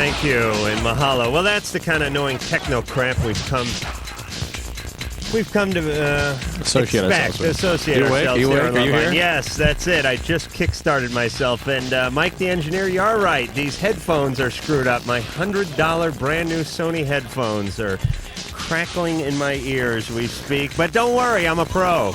thank you, and mahalo. Well, that's the kind of annoying techno crap we've come to associate ourselves with. Associate you ourselves awake? here Are on you LoveLine. here? Yes, that's it. I just kick-started myself. And Mike the engineer, you are right. These headphones are screwed up. My $100 brand new Sony headphones are crackling in my ears we speak. But don't worry, I'm a pro.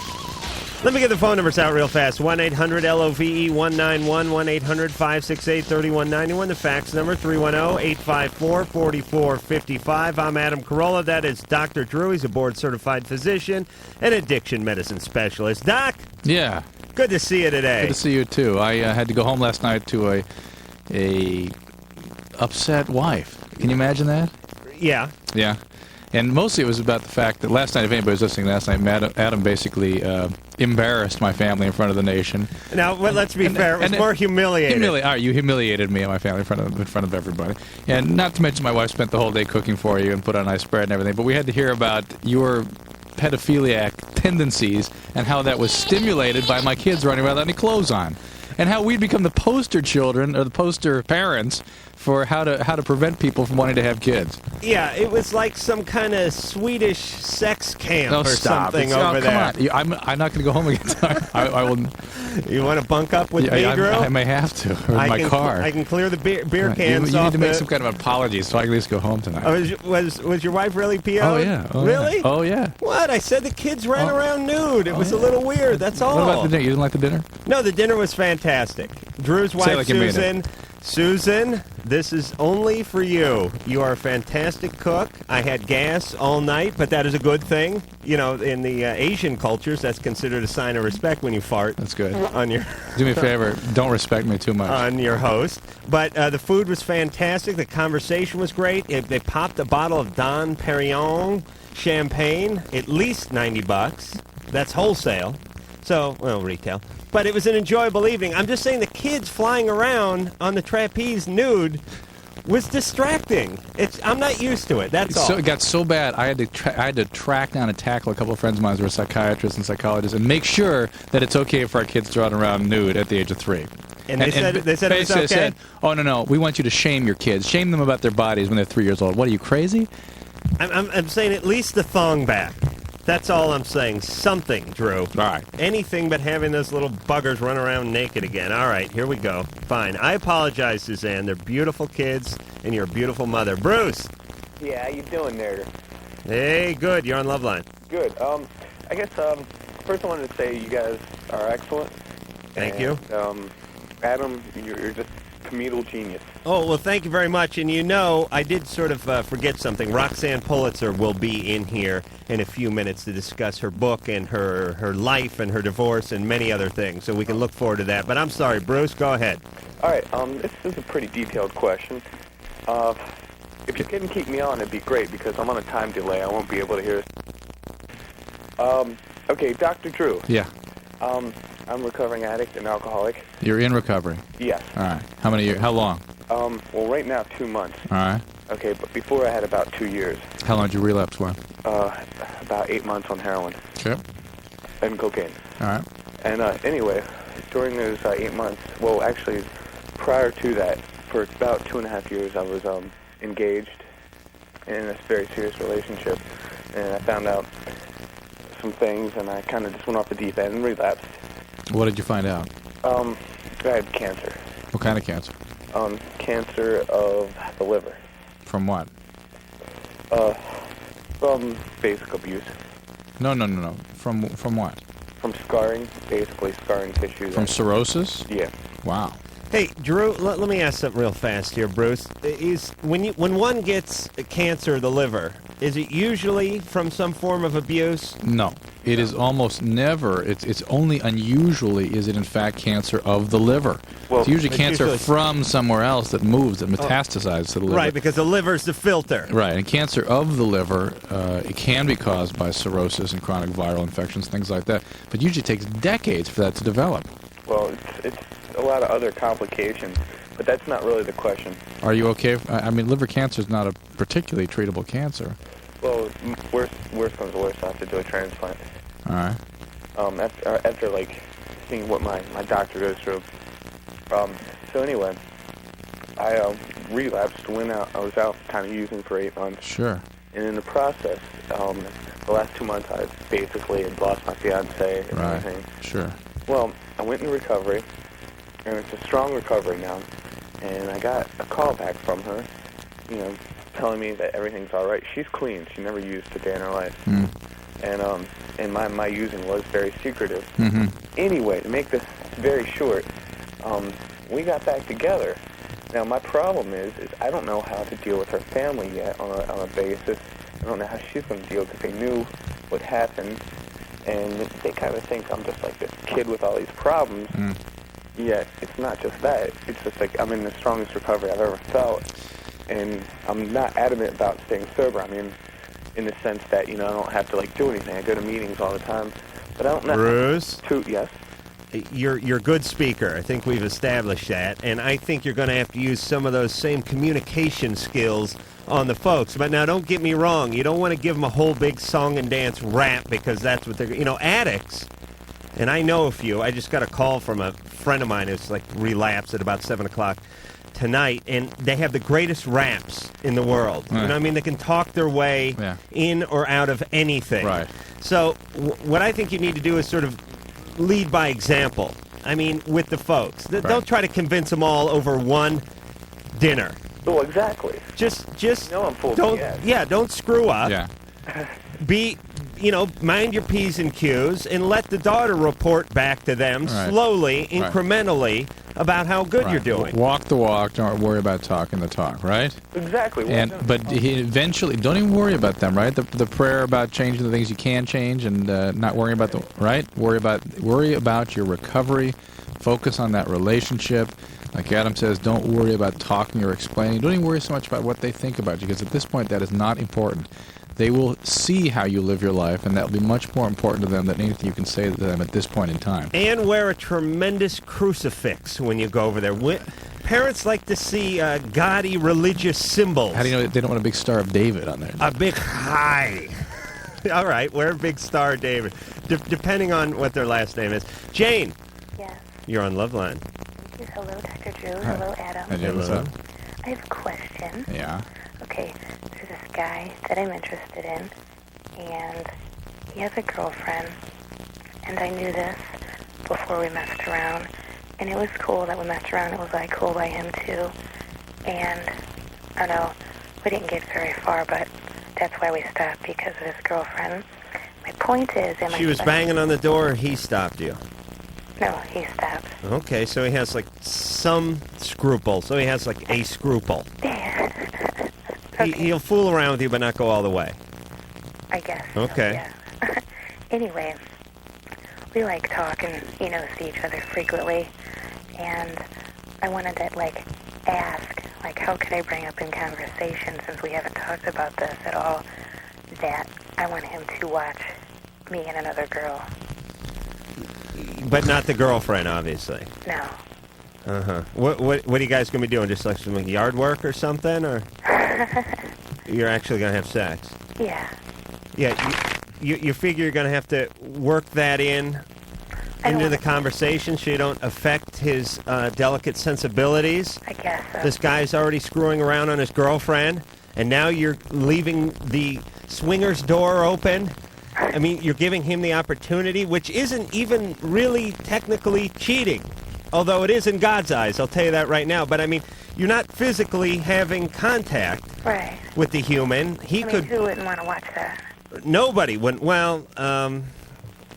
Let me get the phone numbers out real fast. 1-800-LOVE-191, 1-800-568-3191. The fax number, 310-854-4455. I'm Adam Carolla. That is Dr. Drew. He's a board-certified physician and addiction medicine specialist. Doc? Yeah. Good to see you today. Good to see you, too. I had to go home last night to a upset wife. Can you imagine that? Yeah. Yeah. And mostly it was about the fact that last night, if anybody was listening last night, Adam basically embarrassed my family in front of the nation. Now, well, let's be fair. It was more humiliating. All right, you humiliated me and my family in front of everybody. And not to mention my wife spent the whole day cooking for you and put on a nice spread and everything. But we had to hear about your pedophiliac tendencies and how that was stimulated by my kids running around without any clothes on. And how we'd become the poster children or the poster parents for how to prevent people from wanting to have kids. Yeah, it was like some kind of Swedish sex camp or something over there. Come on. I'm not going to go home again. I will. You want to bunk up with me, Drew? I may have to, or in my car. I can clear the beer cans you off. need to make some kind of apology so I can at least go home tonight. Was your wife really PO'd? Oh, yeah. Really? Yeah. Oh, yeah. What? I said the kids ran around nude. It was a little weird. That's all. What about the dinner? You didn't like the dinner? No, the dinner was fantastic. Drew's wife, like you mean Susan. Susan, this is only for you. You are a fantastic cook. I had gas all night, but that is a good thing. You know, in the Asian cultures, that's considered a sign of respect when you fart. That's good. On your Do me a favor. Don't respect me too much. On your host. But the food was fantastic. The conversation was great. They popped a bottle of Dom Perignon champagne, at least $90. That's wholesale. So, well, retail. But it was an enjoyable evening. I'm just saying the kids flying around on the trapeze nude was distracting. I'm not used to it. That's all. So it got so bad, I had to track down and tackle a couple of friends of mine who were psychiatrists and psychologists and make sure that it's okay for our kids to run around nude at the age of 3. And they said it was okay? Said, oh, no, we want you to shame your kids. Shame them about their bodies when they're 3 years old. What, are you crazy? I'm saying at least the thong back. That's all I'm saying. Something, Drew. All right. Anything but having those little buggers run around naked again. All right, here we go. Fine. I apologize, Suzanne. They're beautiful kids, and you're a beautiful mother. Bruce. Yeah, how you doing there? Hey, good. You're on LoveLine. Good. I guess first I wanted to say you guys are excellent. Thank you. Adam, you're just comedial genius. Oh, well, thank you very much. And you know, I did sort of forget something. Roxanne Pulitzer will be in here in a few minutes to discuss her book and her life and her divorce and many other things. So we can look forward to that. But I'm sorry, Bruce, go ahead. All right, this is a pretty detailed question. If you can keep me on, it'd be great because I'm on a time delay. I won't be able to hear it. Okay, Dr. Drew. Yeah. I'm a recovering addict and alcoholic. You're in recovery? Yes. All right. How many years? How long? Well, right now, 2 months. All right. Okay, but before I had about 2 years. How long did you relapse for? About 8 months on heroin. Okay. And cocaine. All right. And anyway, during those 8 months, well, actually, prior to that, for about 2.5 years, I was engaged in a very serious relationship, and I found out some things, and I kind of just went off the deep end and relapsed. What did you find out? I had cancer. What kind of cancer? Cancer of the liver. From what? From basic abuse. No. From what? From scarring, basically scarring tissue. From cirrhosis? Yeah. Wow. Hey, Drew, let me ask something real fast here, Bruce. When one gets cancer of the liver, is it usually from some form of abuse? No. It is almost never. It's only unusually is it in fact cancer of the liver. Well, it's usually cancer from somewhere else that moves, that metastasizes to the liver. Right, because the liver's the filter. Right, and cancer of the liver, it can be caused by cirrhosis and chronic viral infections, things like that. But usually it takes decades for that to develop. Well, it's a lot of other complications, but that's not really the question. Are you okay? I mean, liver cancer is not a particularly treatable cancer. Well, worst comes to worst, I have to do a transplant. All right. After like seeing what my doctor goes through. So anyway, I relapsed when I was out kind of using for 8 months. Sure. And in the process, the last 2 months, I basically had lost my fiance and Right. everything. Sure. Well, I went into recovery, and it's a strong recovery now. And I got a call back from her, telling me that everything's all right. She's clean. She never used a day in her life. And my using was very secretive. Mm-hmm. Anyway, to make this very short, we got back together. Now, my problem is I don't know how to deal with her family yet on a basis. I don't know how she's going to deal because they knew what happened, and they kind of think I'm just like this kid with all these problems. Yet it's not just that. It's just like I'm in the strongest recovery I've ever felt, and I'm not adamant about staying sober. I mean, in the sense that I don't have to like do anything. I go to meetings all the time, but I don't know. Bruce? Yes. You're a good speaker. I think we've established that, and I think you're going to have to use some of those same communication skills on the folks. But now, don't get me wrong. You don't want to give them a whole big song and dance rap because that's what they're. Addicts. And I know a few. I just got a call from a friend of mine who's like relapsed at about 7 o'clock tonight, and they have the greatest raps in the world. Right. You know what I mean? They can talk their way in or out of anything. Right. So what I think you need to do is sort of lead by example. I mean, with the folks. Don't try to convince them all over one dinner. Well, exactly. Just I'm full of don't BS. Don't screw up. Yeah. Be mind your P's and Q's and let the daughter report back to them slowly, incrementally about how good you're doing. Walk the walk, don't worry about talking the talk, right? Exactly. But eventually, don't even worry about them, right? The prayer about changing the things you can change and not worrying about worry about your recovery. Focus on that relationship. Like Adam says, don't worry about talking or explaining. Don't even worry so much about what they think about you, because at this point that is not important. They will see how you live your life, and that will be much more important to them than anything you can say to them at this point in time. And wear a tremendous crucifix when you go over there. Parents like to see gaudy religious symbols. How do you know they don't want a big Star of David on there? A big high. All right, wear a big Star of David, depending on what their last name is. Jane. Yes. You're on LoveLine. Thank you. Hello, Dr. Drew. Hello, Adam. Hello. What's up? I have a question. Yeah. Okay, there's this guy that I'm interested in, and he has a girlfriend, and I knew this before we messed around, and it was cool that we messed around. It was, like, cool by him, too, and, I don't know, we didn't get very far, but that's why we stopped, because of his girlfriend. My point is... She was banging on the door, or he stopped you? No, he stopped. Okay, so he has, like, some scruple. So he has, like, a scruple. Okay. He'll fool around with you, but not go all the way. I guess. Okay. So, yeah. Anyway, we like talk and, see each other frequently. And I wanted to, ask, how could I bring up in conversation, since we haven't talked about this at all, that I want him to watch me and another girl. But not the girlfriend, obviously. No. Uh-huh. What are you guys going to be doing? Just like some yard work or something? Or you're actually going to have sex? Yeah. Yeah, you figure you're going to have to work that into the conversation so you don't affect his delicate sensibilities? I guess so. This guy's already screwing around on his girlfriend, and now you're leaving the swinger's door open? I mean, you're giving him the opportunity, which isn't even really technically cheating. Although it is in God's eyes, I'll tell you that right now. But, I mean, you're not physically having contact with the human. Who wouldn't want to watch that? Nobody wouldn't. Well,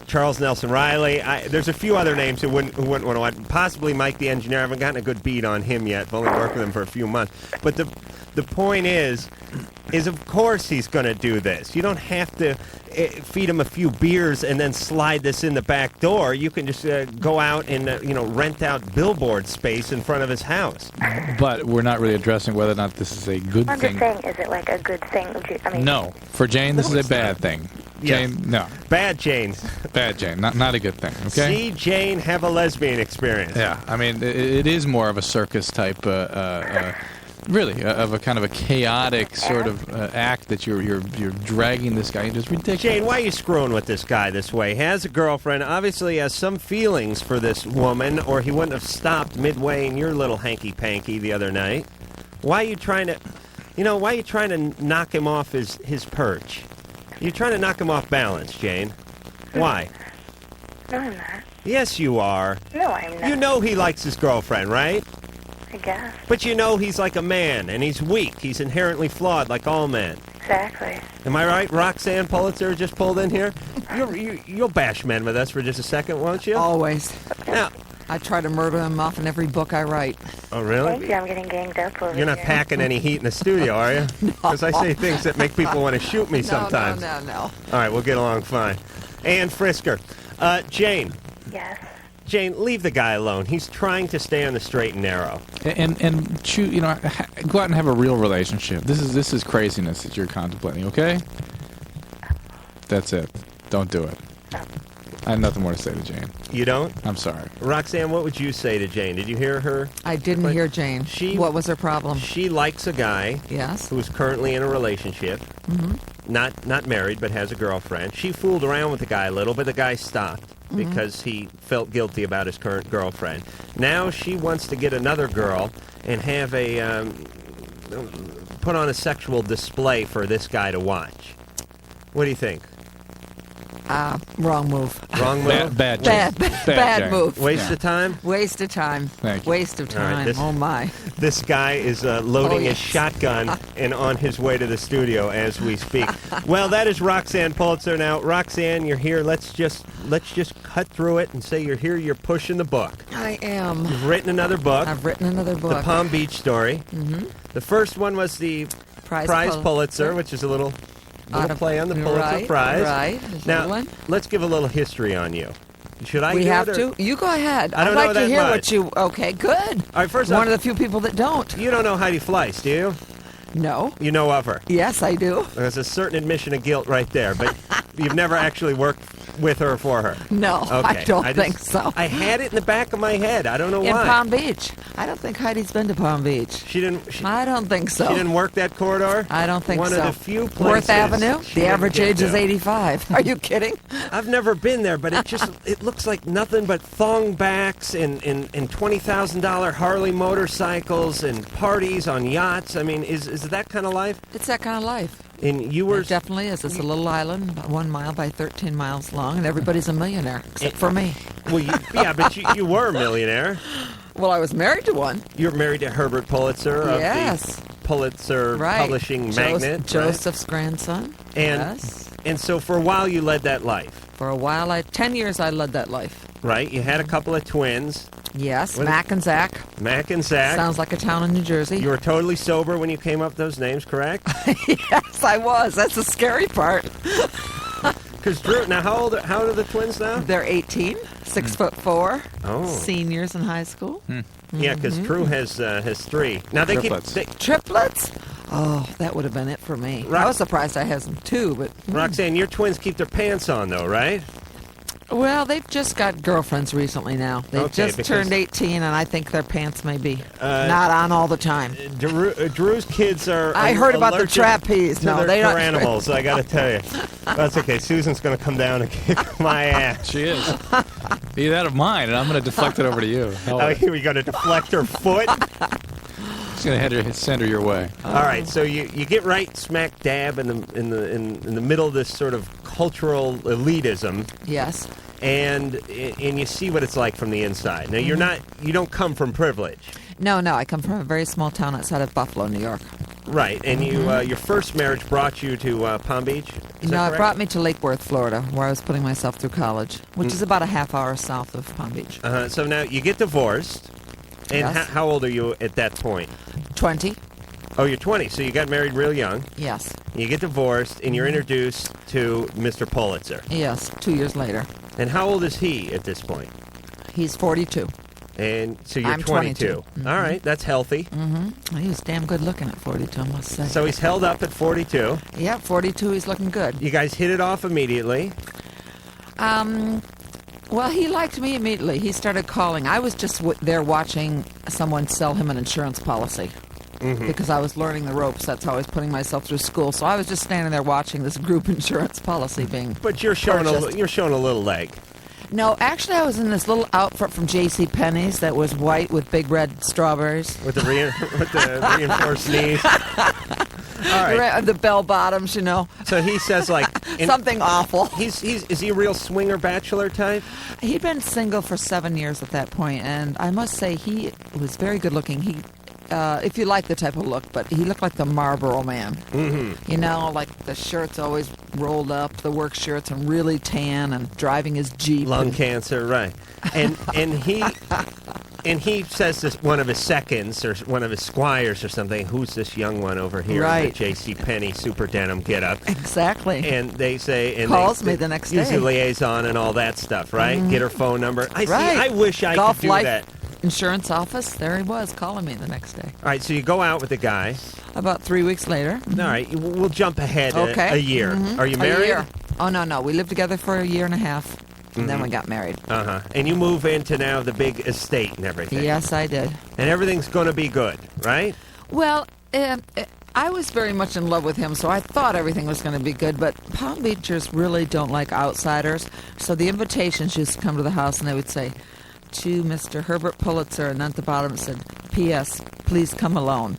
Charles Nelson Riley. There's a few other names who wouldn't want to watch. Possibly Mike the engineer. I haven't gotten a good beat on him yet. I've only worked with him for a few months. But the point is of course he's going to do this. You don't have to feed him a few beers and then slide this in the back door. You can just go out and rent out billboard space in front of his house. But we're not really addressing whether or not this is a good I'm thing. just saying, is it like a good thing? I mean, no. For Jane, this is a bad thing. Jane, no. Bad Jane. Bad Jane. Not a good thing, okay? See Jane have a lesbian experience. Yeah. I mean, it is more of a circus type really, of a kind of a chaotic sort of act that you're dragging this guy into. It's ridiculous. Jane, why are you screwing with this guy this way? He has a girlfriend, obviously has some feelings for this woman, or he wouldn't have stopped midway in your little hanky-panky the other night. Why are you trying to, why are you trying to knock him off his perch? You're trying to knock him off balance, Jane. Why? No, I'm not. Yes, you are. No, I'm not. You know he likes his girlfriend, right? I guess. But you know he's like a man, and he's weak. He's inherently flawed, like all men. Exactly. Am I right? Roxanne Pulitzer just pulled in here. You'll bash men with us for just a second, won't you? Always. Now, I try to murder him off in every book I write. oh, really? Thank you. I'm getting ganged up over You're not here. packing any heat in the studio, are you? Because I say things that make people want to shoot me sometimes. No. All right, we'll get along fine. Ann Frisker. Jane. Yes. Jane, leave the guy alone. He's trying to stay on the straight and narrow. And choose, go out and have a real relationship. This is craziness that you're contemplating. Okay? That's it. Don't do it. I have nothing more to say to Jane. You don't? I'm sorry. Roxanne, what would you say to Jane? Did you hear her? I didn't hear Jane. What was her problem? She likes a guy Yes. who's currently in a relationship. Not married, but has a girlfriend. She fooled around with the guy a little, but the guy stopped because he felt guilty about his current girlfriend. Now she wants to get another girl and have put on a sexual display for this guy to watch. What do you think? Wrong move. Wrong move? Bad move. Waste of time? Waste of time. Thank you. Waste of All right, time. Oh, my. This guy is loading his yes. shotgun and on his way to the studio as we speak. Well, that is Roxanne Pulitzer. Now, Roxanne, you're here. Let's just cut through it and say you're here. You're pushing the book. I am. You've written another book. I've written another book. The Palm Beach story. The first one was the Prize Pulitzer, which is a little play on the Pulitzer Prize. Right. There's Now, another one. let's give a little history on you. Should I We do have it, or- to? You go ahead. I don't I'd know like that to hear much. what you... Okay, good. All right, first One off, of the few people that don't. you don't know Heidi Fleiss, do you? No. You know of her. Yes, I do. There's a certain admission of guilt right there, but you've never actually worked with her or for her. No, Okay. I don't think so. I had it in the back of my head. I don't know In why. Palm Beach. I don't think Heidi's been to Palm Beach. She didn't. She I don't think so. didn't work that corridor. I don't think One so. of the few places. Worth Avenue? she The didn't average get age is to. 85. Are you kidding? I've never been there, but it looks like nothing but thongbacks and $20,000 Harley motorcycles and parties on yachts. I mean, is that kind of life? It's that kind of life. And you were It definitely is. It's a little island, about 1 mile by 13 miles long, and everybody's a millionaire, except for me. well, yeah, but you were a millionaire. Well, I was married to one. You're married to Herbert Pulitzer of Yes. the Pulitzer Right. publishing magnate. right? Joseph's grandson. And Yes. and so for a while you led that life, For a while, 10 years I led that life. right? You had a couple of twins, Yes, What- Mac and Zach. Mac and Zach. Sounds like a town in New Jersey. You were totally sober when you came up with those names, correct? Yes, I was. That's the scary part. Because Drew, now how old are the twins now? They're 18, 6'4", Oh. seniors in high school. Yeah, because Drew has 3. Now they Triplets. keep Triplets? Oh, that would have been it for me. Rox- I was surprised I had some too, but... Roxanne, your twins keep their pants on though, right? Well, they've just got girlfriends recently now. They've Okay, just because- turned 18, and I think their pants may be not on all the time. Drew's kids are. I heard about the allergic trapeze. to No, their they don't- fur animals. I got to tell you, that's okay. Susan's going to come down and kick my ass. She is. Be that of mine, and I'm going to deflect it over to you. Oh, here we go to deflect her foot. Just going to send her your way. All right, so you get right smack dab in the middle of this sort of cultural elitism, Yes. and you see what it's like from the inside. Now you don't come from privilege, No, I come from a very small town outside of Buffalo, New York. right? And you your first marriage brought you to Palm Beach. Is No, that it correct? brought me to Lake Worth, Florida, where I was putting myself through college, which is about a half hour south of Palm Beach. So now you get divorced, and Yes. how old are you at that point? 20? Oh, you're 20, so you got married real young. Yes. You get divorced, and you're introduced to Mr. Pulitzer. Yes, 2 years later. And how old is he at this point? He's 42. And so you're I'm 22. 22. All right, that's healthy. He was damn good looking at 42, I must say. So he's held up at 42. Yeah, 42, he's looking good. You guys hit it off immediately. Well, he liked me immediately. He started calling. I was just there watching someone sell him an insurance policy because I was learning the ropes. That's how I was putting myself through school. So I was just standing there watching this group insurance policy being But you're showing purchased. you're showing a little leg. No, actually, I was in this little outfit from J.C. Penney's that was white with big red strawberries. With the reinforced knees. All right. The bell bottoms, So he says like something awful. Is he a real swinger bachelor type? He'd been single for 7 years at that point, and I must say he was very good looking. He, if you like the type of look, but he looked like the Marlboro Man. Mm-hmm. Like the shirts always rolled up, the work shirts, and really tan, and driving his Jeep. Lung cancer, right? And he. And he says this, one of his seconds or one of his squires or something, who's this young one over here in the J.C. Penney super denim getup? Exactly. And they say... And calls me the next day. Use a liaison and all that stuff, right? Mm-hmm. Get her phone number. I wish I Golf could do Life that. Insurance office, there he was calling me the next day. All right, so you go out with the guy. About 3 weeks later. Mm-hmm. All right, we'll jump ahead a year. Mm-hmm. Are you married? A year. Oh, no. We lived together for a year and a half. And then we got married. Uh-huh. And you move into now the big estate and everything. Yes, I did. And everything's going to be good, right? Well, I was very much in love with him, so I thought everything was going to be good. But Palm Beachers really don't like outsiders. So the invitations used to come to the house, and they would say, to Mr. Herbert Pulitzer, and then at the bottom it said, P.S., please come alone.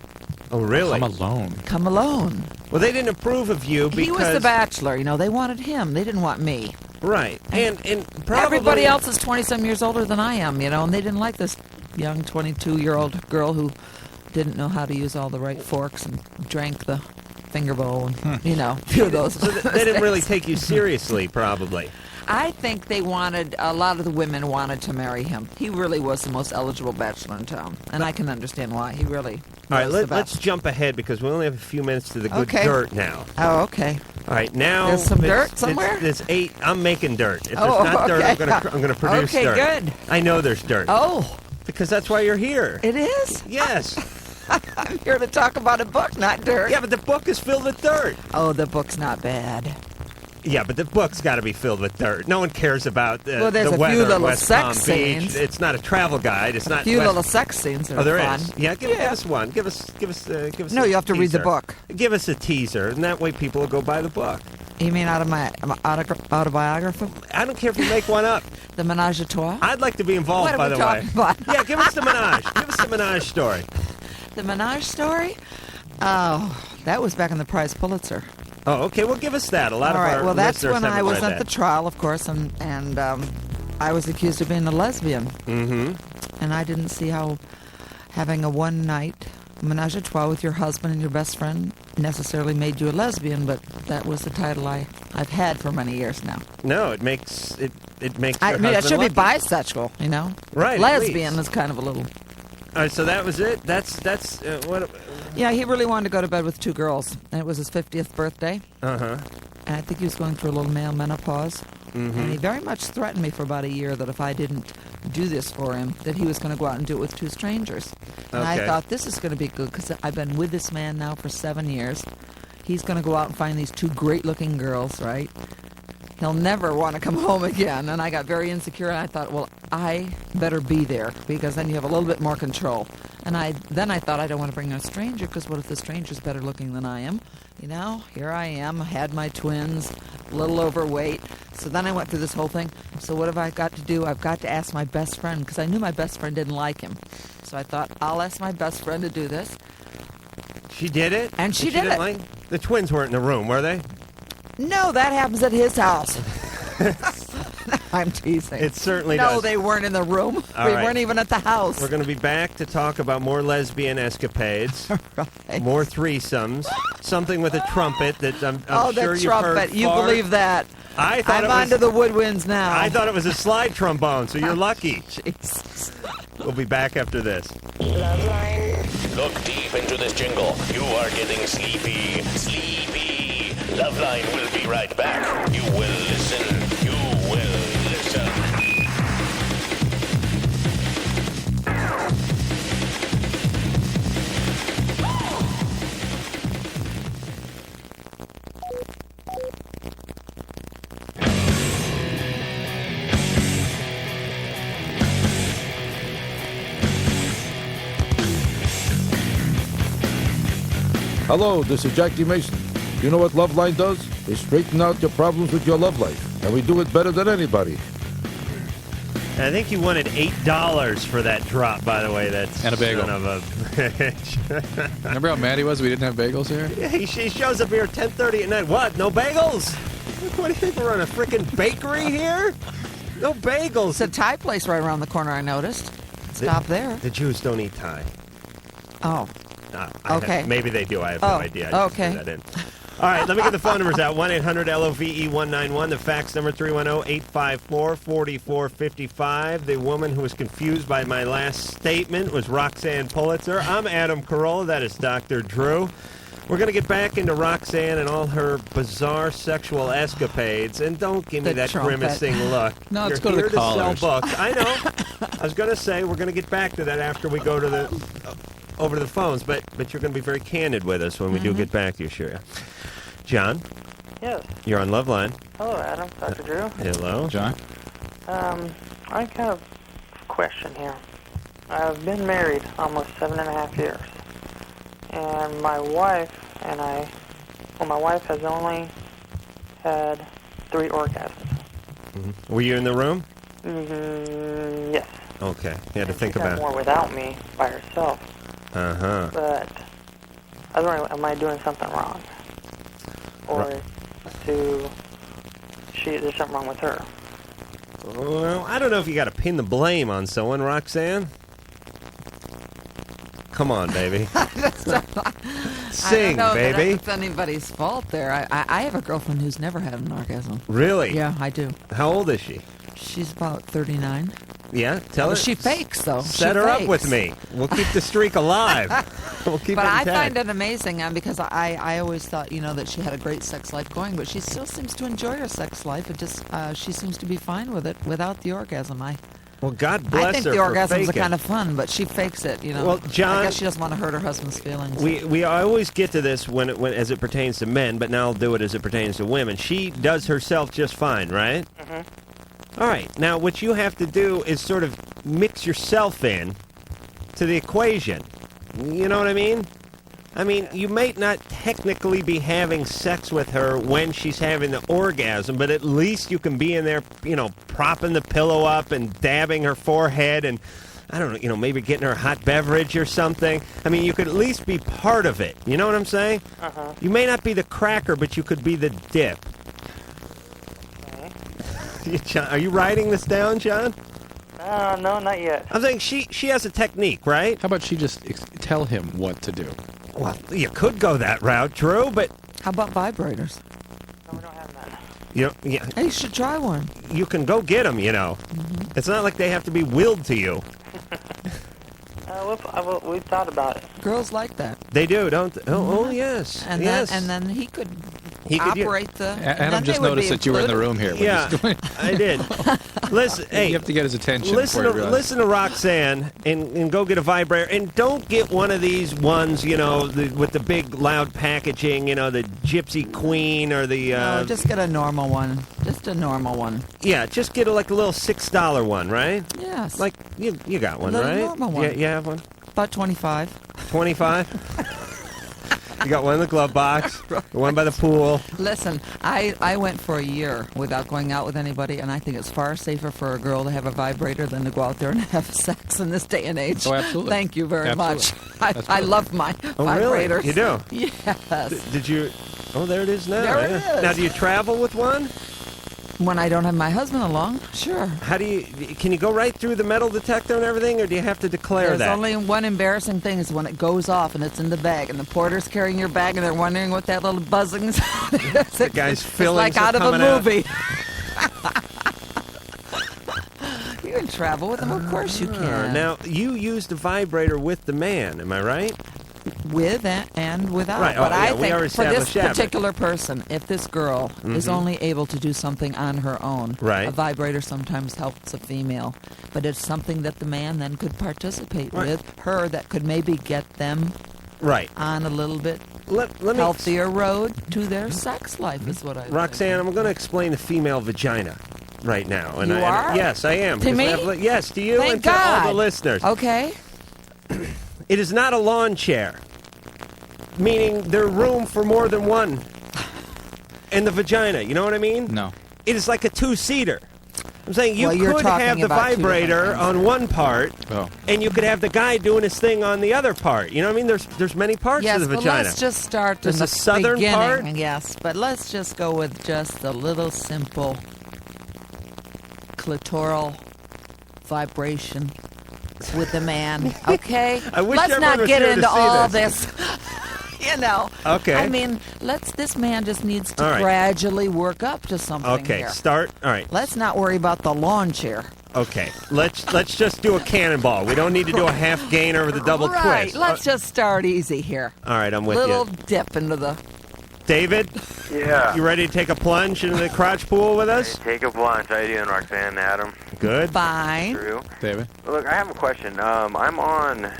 Oh, really? Come alone. Come alone. Well, they didn't approve of you because... He was the bachelor. They wanted him. They didn't want me. Right. And probably... Everybody else is 20-some years older than I am, and they didn't like this young 22-year-old girl who didn't know how to use all the right forks and drank the finger bowl and, a few of those. So they didn't really take you seriously, probably. I think a lot of the women wanted to marry him. He really was the most eligible bachelor in town, and I can understand why. He really All right, was the best. let's jump ahead because we only have a few minutes to the good dirt now. Oh, okay. All right, now... There's some dirt somewhere? There's 8... I'm making dirt. If there's not dirt, I'm going to produce dirt. Okay, good. I know there's dirt. Oh. Because that's why you're here. It is? Yes. I'm here to talk about a book, not dirt. Yeah, but the book is filled with dirt. Oh, the book's not bad. Yeah, but the book's got to be filled with dirt. No one cares about the there's the a weather few at little West sex Palm scenes. Beach. It's not a travel guide. It's not a few little sex scenes are there fun. is. Yeah, give us one. Give us. No, a you have to read the teaser. book. Give us a teaser, and that way people will go buy the book. You mean out of my autobiography? I don't care if you make one up. The Menage a Trois? I'd like to be involved, What by are we the way. talking about? Yeah, give us the Menage. Give us the Menage story. The Menage story? Oh, that was back in the Prize Pulitzer. Oh, okay. Well, give us that. A lot All of right. our Well, that's listeners when I haven't was read at that. the trial, of course, and I was accused of being a lesbian. Mm-hmm. And I didn't see how having a one-night menage a trois with your husband and your best friend necessarily made you a lesbian, but that was the title I've had for many years now. No, it makes it makes. I your mean, I husband should be lucky. bisexual, Right, at Lesbian least. is kind of a little. All right, so that was it. That's what. Yeah, he really wanted to go to bed with 2 girls, and it was his 50th birthday. Uh-huh. And I think he was going through a little male menopause. Mm-hmm. And he very much threatened me for about a year that if I didn't do this for him, that he was going to go out and do it with 2 strangers. And I Okay. thought, this is going to be good because I've been with this man now for 7 years. He's going to go out and find these 2 great-looking girls, right? He'll never want to come home again. And I got very insecure, and I thought, well, I better be there because then you have a little bit more control. And then I thought, I don't want to bring a stranger because what if the stranger's better looking than I am? Here I am, had my twins, a little overweight. So then I went through this whole thing. So what have I got to do? I've got to ask my best friend because I knew my best friend didn't like him. So I thought, I'll ask my best friend to do this. She did it? And she did didn't it. Like, the twins weren't in the room, were they? No, that happens at his house. I'm teasing. It certainly No, does. they weren't in the room. All We right. weren't even at the house. We're going to be back to talk about more lesbian escapades, Right. more threesomes, something with a trumpet that I'm Oh, sure the you've heard trumpet. You far- believe that. I thought I'm it onto was, the woodwinds now. I thought it was a slide trombone, so you're lucky. Jesus. We'll be back after this. LoveLine. Look deep into this jingle. You are getting sleepy. Sleepy. LoveLine will be right back. You will listen. You will listen. Hello, this is Jackie Mason. You know what LoveLine does? They straighten out your problems with your love life, and we do it better than anybody. I think he wanted $8 for that drop, by the way. That's And a bagel. son of a bitch. Remember how mad he was we didn't have bagels here? Yeah, he shows up here at 10:30 at night. What? No bagels? What do you think? We're on a freaking bakery here? No bagels. It's a Thai place right around the corner, I noticed. Stop there. The Jews don't eat Thai. Oh. Okay. Maybe they do. I have no idea. I just okay. threw that in. All right, let me get the phone numbers out. 1-800-LOVE-191. The fax number 310-854-4455. The woman who was confused by my last statement was Roxanne Pulitzer. I'm Adam Carolla. That is Dr. Drew. We're going to get back into Roxanne and all her bizarre sexual escapades. And don't give me that grimacing look. No, let's You're go to here the callers. sell books. I know. I was going to say we're going to get back to that after we go to the over to the phones, but you're going to be very candid with us when we do get back to you, sure. John? Yes. You're on LoveLine. Hello, Adam. Dr. Drew. Hello. John? I kind of question here. I've been married almost 7.5 years. And my wife and my wife has only had 3 orgasms. Were you in the room? Yes. Okay. You had to think She's had about more without me, by herself. Uh-huh. But I was wondering, am I doing something wrong? Or there's something wrong with her? Well, I don't know if you got to pin the blame on someone, Roxanne. Come on, baby. Sing, I don't know baby. that it's anybody's fault there. I have a girlfriend who's never had an orgasm. Really? Yeah, I do. How old is she? She's about 39. Yeah? Tell her. She fakes, though. Set She her fakes. up with me. We'll keep the streak alive. We'll keep But it I intact. find it amazing because I always thought, that she had a great sex life going, but she still seems to enjoy her sex life. It just she seems to be fine with it without the orgasm. Well, God bless her I think the for orgasms are faking. kind of fun, but she fakes it, Well, John, I guess she doesn't want to hurt her husband's feelings. We always get to this when as it pertains to men, but now I'll do it as it pertains to women. She does herself just fine, right? Mm-hmm. All right. Now, what you have to do is sort of mix yourself in to the equation. You know what I mean? I mean, you may not technically be having sex with her when she's having the orgasm, but at least you can be in there, propping the pillow up and dabbing her forehead and, I don't know, maybe getting her a hot beverage or something. I mean, you could at least be part of it. You know what I'm saying? Uh-huh. You may not be the cracker, but you could be the dip. John, are you writing this down, John? No, not yet. I'm saying she has a technique, right? How about she just tell him what to do? Well, you could go that route, Drew, but How about vibrators? No, we don't have that. yeah, Hey, you should try one. you can go get them, It's not like they have to be willed to you. We thought about it. Girls like that. They do, don't they? Oh, yes. And yes. then he could He could operate the... and then Adam just they would noticed be that you were in the included. room here. when Yeah, he's doing- I did. Listen, hey, you have to get his attention. listen before you realize. listen to Roxanne and go get a vibrator. And don't get one of these ones, with the big loud packaging, the Gypsy Queen or the... No, just get a normal one. Just a normal one. yeah, just get a little $6 one, right? Yes. Like, you got one, little right? normal one. Yeah, you have one? About 25. 25? You got one in the glove box, one by the pool. Listen, I went for a year without going out with anybody, and I think it's far safer for a girl to have a vibrator than to go out there and have sex in this day and age. Oh, absolutely. Thank you very much. Absolutely. I love my Oh, really? vibrators. You do? Yes. Did you... Oh, there it is now. There it yeah. is. Now, do you travel with one? When I don't have my husband along, sure. How do you... Can you go right through the metal detector and everything, or do you have to declare There's that? only one embarrassing thing is when it goes off and it's in the bag, and the porter's carrying your bag, and they're wondering what that little buzzing is. The guy's It's fillings like out are of a coming out. movie. You can travel with them, of course you can. Now, you used a vibrator with the man, am I right? With and without. Right, But oh, I yeah, we think already for this established that, but- particular person, if this girl is only able to do something on her own, Right. a vibrator sometimes helps a female. But it's something that the man then could participate Right. with her that could maybe get them Right. on a little bit Let me... healthier road to their sex life is what I think. Roxanne, I'm going to explain the female vagina right now. And You are? Yes, I am. To because me? I have- yes, to you Thank and to all God. the listeners. Okay. It is not a lawn chair, meaning there's room for more than one in the vagina. You know what I mean? No. It is like a two-seater. I'm saying you Well, you're could talking have the about two different vibrator things. on one part, Oh. and you could have the guy doing his thing on the other part. You know what I mean? There's many parts Yes, of the but vagina. let's just start There's in the the southern beginning. part. Yes, but let's just go with just a little simple clitoral vibration with the man. Okay, I wish let's everyone not was get here to into see all this. You know. Okay. I mean, this man just needs to All right. gradually work up to something. Okay, here. start. All right. Let's not worry about the lawn chair. Okay, let's just do a cannonball. We don't need to do a half gainer or the double Right. twist. Let's just start easy here. All right, I'm with Little you. dip into the. David, Yeah. you ready to take a plunge into the crotch pool with us? Take a plunge. How you doing, Roxanne, Adam, Good. Fine. Drew? David? Look, I have a question. I'm on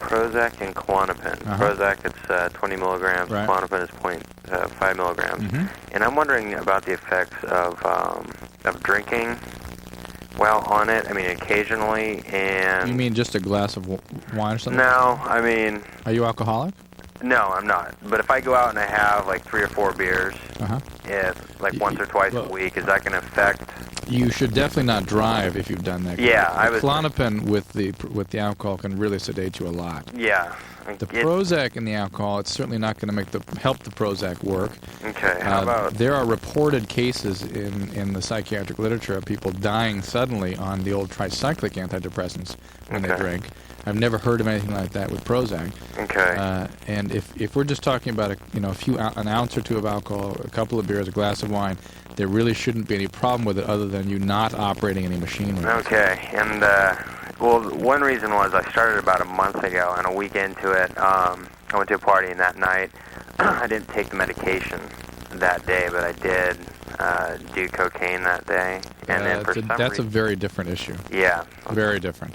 Prozac and Klonopin. Uh-huh. Prozac, it's 20 milligrams. Right. Klonopin is 0.5 milligrams. Mhm. And I'm wondering about the effects of drinking while on it. I mean, occasionally, and... You mean just a glass of wine or something? No, I mean... Are you alcoholic? No, I'm not. But if I go out and I have like 3 or 4 beers, Uh-huh. once or twice a well- week, is that going to affect... You should definitely not drive if you've done that. Yeah, I was... Klonopin with the alcohol can really sedate you a lot. Yeah. The Prozac and the alcohol, it's certainly not going to help the Prozac work. Okay, how about... There are reported cases in the psychiatric literature of people dying suddenly on the old tricyclic antidepressants when they Okay. drink. I've never heard of anything like that with Prozac. Okay. And if we're just talking about an ounce or two of alcohol, a couple of beers, a glass of wine, there really shouldn't be any problem with it other than you not operating any machinery. Okay, and well, one reason was I started about a month ago, and a week into it, I went to a party, and that night I didn't take the medication that day, but I did do cocaine that day, and then for some That's a reason, very different issue. yeah, Very different.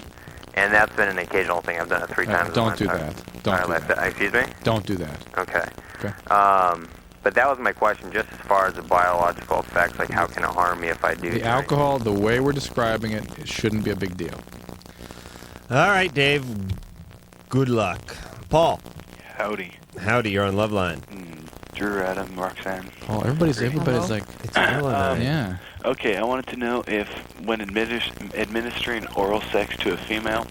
and that's been an occasional thing. I've done it 3 times. in Don't my do time. that. Don't do left that. Excuse me. Don't do that. Okay. Okay. But that was my question, just as far as the biological effects, like how can it harm me if I do The drink? alcohol, the way we're describing it, it shouldn't be a big deal. All right, Dave. Good luck. Paul. Howdy. Howdy, you're on LoveLine. Drew, Adam, Roxanne. Oh, everybody's like, It's relevant. yeah. Okay, I wanted to know if, when administering oral sex to a female,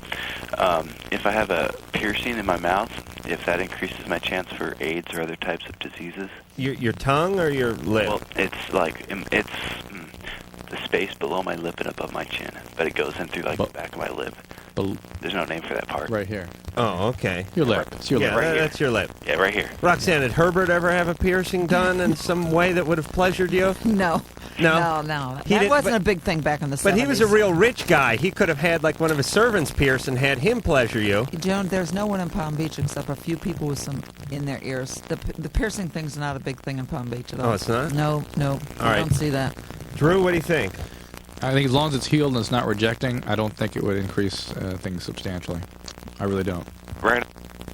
if I have a piercing in my mouth, if that increases my chance for AIDS or other types of diseases. Your tongue or your lip? Well, it's like, it's the space below my lip and above my chin, but it goes in through like the back of my lip. There's no name for that part. Right here. Oh, okay. Your lip. It's your Yeah, lip. Right here. that's your lip. Yeah, right here. Roxanne, did Herbert ever have a piercing done in some way that would have pleasured you? No. No? No. He That didn't- wasn't but- a big thing back in the 70s. But he was a real rich guy. He could have had like one of his servants pierce and had him pleasure you. Joan, there's no one in Palm Beach except a few people with some in their ears. The piercing thing's not a big thing in Palm Beach at all. Oh, it's not? No. All I right. don't see that. Drew, what do you think? I think as long as it's healed and it's not rejecting, I don't think it would increase things substantially. I really don't. Right.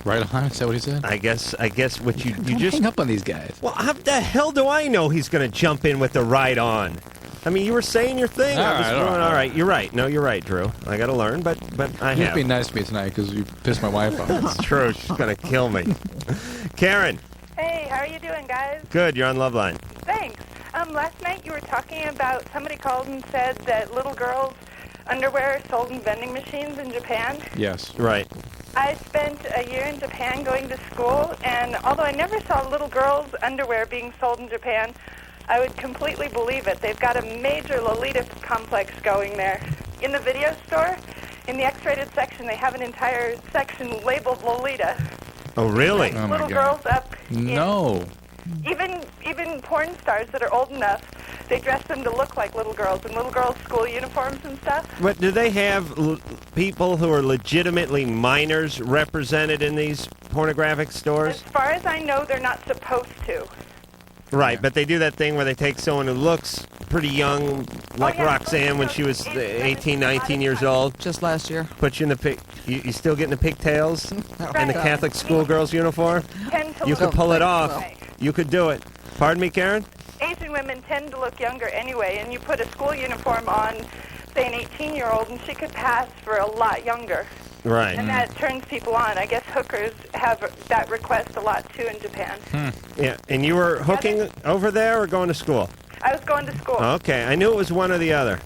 Right on? Is that what he said? I guess what you Don't just... hang up on these guys. Well, how the hell do I know he's going to jump in with the right on? I mean, you were saying your thing. I was going, all right, you're right. No, you're right, Drew. I got to learn, but I You've have. been nice to me tonight because you pissed my wife off. It's true. She's going to kill me. Karen, Hey, how are you doing, guys? good. You're on LoveLine. Thanks. Last night you were talking about somebody called and said that little girls' underwear are sold in vending machines in Japan. Yes. Right. I spent a year in Japan going to school, and although I never saw little girls' underwear being sold in Japan, I would completely believe it. They've got a major Lolita complex going there. In the video store, in the X-rated section, they have an entire section labeled Lolita. Oh, really? Oh, my Little God. girls up in No. Even porn stars that are old enough, they dress them to look like little girls in little girls' school uniforms and stuff. But do they have people who are legitimately minors represented in these pornographic As stores? far as I know, they're not supposed to. Right, but they do that thing where they take someone who looks pretty young, like yeah, Roxanne when she was 18, 19 years old, Just last year. put you in the pig. You still getting the pigtails and the Right. Catholic schoolgirl's uniform? Tend to You look could pull it think off. so. You could do it. Pardon me, Karen? Asian women tend to look younger anyway, and you put a school uniform on, say, an 18-year-old, and she could pass for a lot younger. Right. And that turns people on. I guess hookers have that request a lot, too, in Japan. Yeah, and you were hooking over there or going to school? I was going to school. Okay, I knew it was one or the other.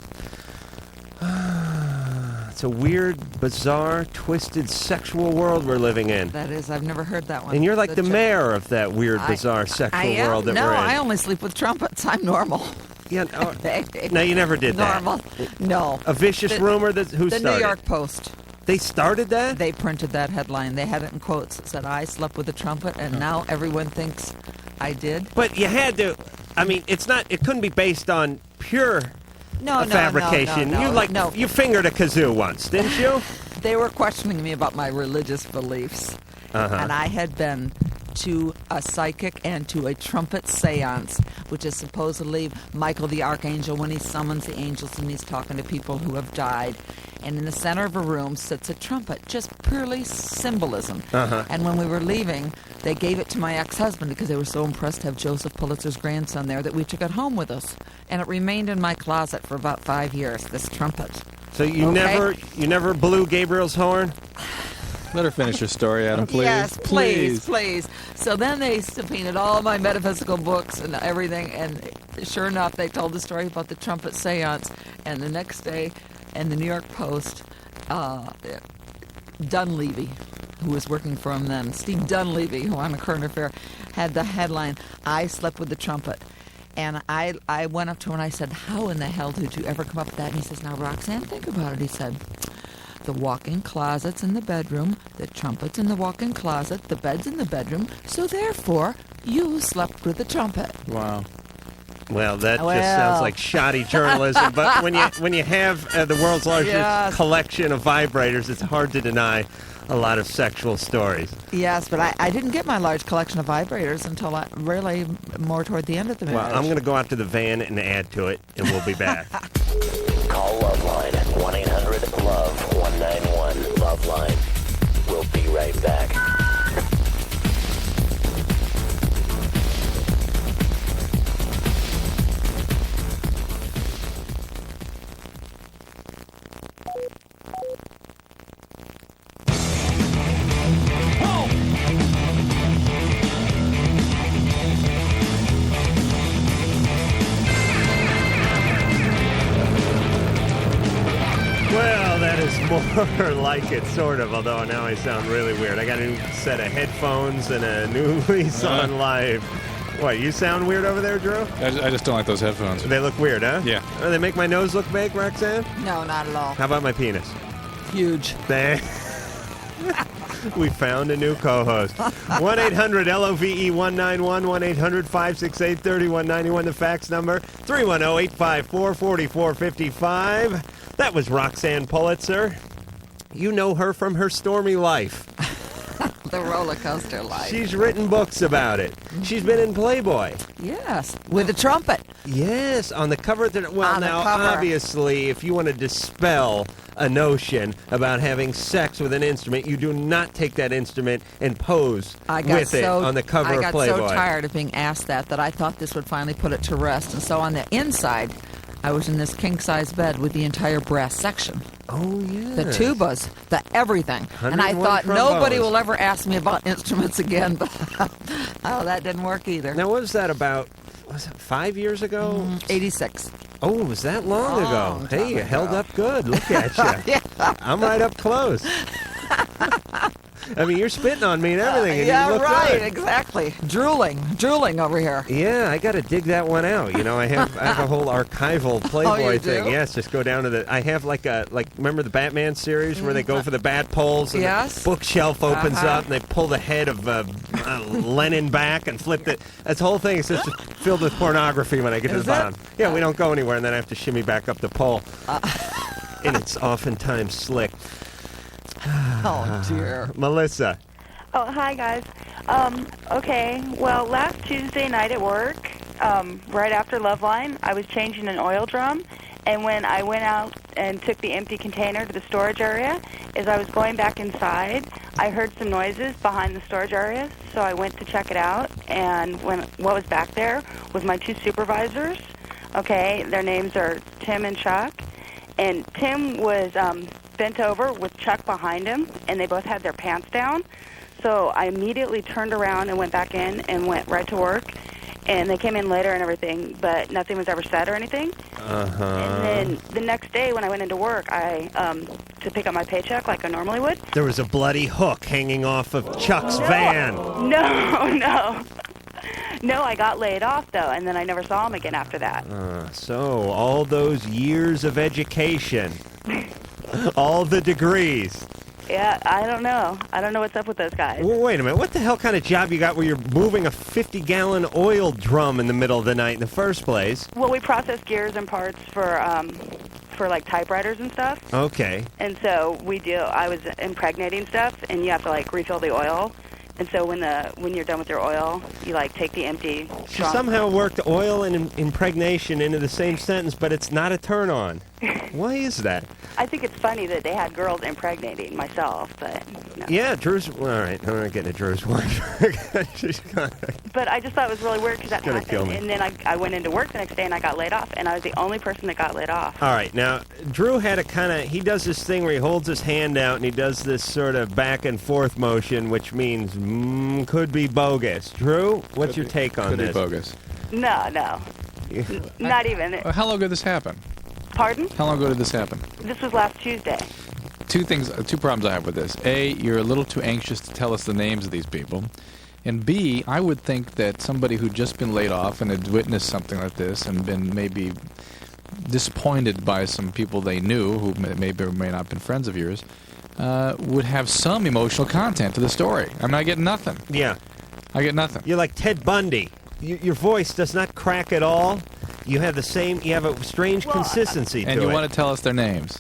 It's a weird, bizarre, twisted, sexual world we're living in. That is, I've never heard that one. And you're like the mayor of that weird, bizarre, sexual world that we're in. No, I only sleep with trumpets. I'm normal. Yeah, no, you never did that. Normal. No. A vicious rumor that who started? The New York Post. They started that? They printed that headline. They had it in quotes. It said, I slept with a trumpet, and now everyone thinks I did. But you had to, I mean, it couldn't be based on pure fabrication. You fingered a kazoo once, didn't you? They were questioning me about my religious beliefs. And I had been to a psychic and to a trumpet seance, which is supposedly Michael the Archangel when he summons the angels and he's talking to people who have died. And in the center of a room sits a trumpet, just purely symbolism. And when we were leaving, they gave it to my ex-husband because they were so impressed to have Joseph Pulitzer's grandson there that we took it home with us. And it remained in my closet for about 5 years, this trumpet. So you never blew Gabriel's horn? Let her finish her story, Adam, please. Yes, please. So then they subpoenaed all my metaphysical books and everything, and sure enough, they told the story about the trumpet seance. And the next day, in the New York Post, Dunleavy, who was working for him then, Steve Dunleavy, who I'm a current affair, had the headline, I slept with the trumpet. And I went up to him and I said, how in the hell did you ever come up with that? And he says, now, Roxanne, think about it. He said, the walk-in closet's in the bedroom, the trumpet's in the walk-in closet, the bed's in the bedroom, so therefore, you slept with the trumpet. Wow. Well, that just sounds like shoddy journalism. But when you have the world's largest collection of vibrators, it's hard to deny a lot of sexual stories. Yes, but I didn't get my large collection of vibrators until really more toward the end of the marriage. Well, I'm going to go out to the van and add to it, and we'll be back. Call LoveLine at 1-800-LOVE-191. LoveLine. We'll be right back. Well, that is more like it, sort of, although now I sound really weird. I got a new set of headphones and a new lease on live. What, you sound weird over there, Drew? I just don't like those headphones. They look weird, huh? Yeah. Oh, they make my nose look big, Roxanne? No, not at all. How about my penis? Huge. We found a new co-host. 1-800-LOVE-191, 1-800-568-3191, the fax number, 310-854-4455. That was Roxanne Pulitzer. You know her from her stormy life. The roller coaster life. She's written books about it. She's been in Playboy. Yes, with a trumpet. Yes, on the cover. Cover. Obviously, if you want to dispel a notion about having sex with an instrument, you do not take that instrument and pose with it on the cover of Playboy. I got so tired of being asked that I thought this would finally put it to rest. And so on the inside, I was in this king-size bed with the entire brass section. Oh, yeah. The tubas, the everything. And I thought nobody will ever ask me about instruments again. But that didn't work either. Now, what was that about? Was it 5 years ago? 86. Oh, it was that long ago? Hey, you held up good. Look at you. Yeah. I'm right up close. I mean, you're spitting on me and everything. And yeah, you look right, good. exactly. Drooling over here. Yeah, I got to dig that one out. You know, I have a whole archival Playboy thing. Do? Yes, just go down to I have remember the Batman series where they go for the bat poles and the bookshelf opens up and they pull the head of Lenin back and flip it. That whole thing is just filled with pornography when I get to the bottom. Yeah, we don't go anywhere and then I have to shimmy back up the pole. And it's oftentimes slick. Oh, dear. Melissa. Oh, hi, guys. Okay, well, last Tuesday night at work, right after LoveLine, I was changing an oil drum, and when I went out and took the empty container to the storage area, as I was going back inside, I heard some noises behind the storage area, so I went to check it out, and what was back there was my two supervisors. Okay, their names are Tim and Chuck, and Tim was bent over with Chuck behind him, and they both had their pants down. So I immediately turned around and went back in and went right to work. And they came in later and everything, but nothing was ever said or anything. Uh-huh. And then the next day when I went into work, to pick up my paycheck like I normally would. There was a bloody hook hanging off of Chuck's van. No. No, I got laid off, though, and then I never saw him again after that. So, all those years of education, all the degrees. Yeah, I don't know. I don't know what's up with those guys. Well, wait a minute. What the hell kind of job you got where you're moving a 50-gallon oil drum in the middle of the night in the first place? Well, we process gears and parts for like typewriters and stuff. Okay. And so I was impregnating stuff, and you have to like refill the oil. And so when you're done with your oil, you like take the empty. She somehow worked oil and impregnation into the same sentence, but it's not a turn on. Why is that? I think it's funny that they had girls impregnating myself, but no. Yeah, Drew's. All right, I'm not getting to Drew's wife. But I just thought it was really weird because that Gonna happened. kill me. And then I went into work the next day and I got laid off, and I was the only person that got laid off. All right, now Drew had he does this thing where he holds his hand out and he does this sort of back and forth motion, which means could be bogus. Drew, what's your take on this? Could be bogus. No. Not even. How long ago did this happen? Pardon? How long ago did this happen? This was last Tuesday. Two problems I have with this. A, you're a little too anxious to tell us the names of these people. And B, I would think that somebody who'd just been laid off and had witnessed something like this and been maybe disappointed by some people they knew who may or may not have been friends of yours would have some emotional content to the story. I mean, I get nothing. Yeah. I get nothing. You're like Ted Bundy. Your voice does not crack at all. You have a strange consistency to it. And you want to tell us their names.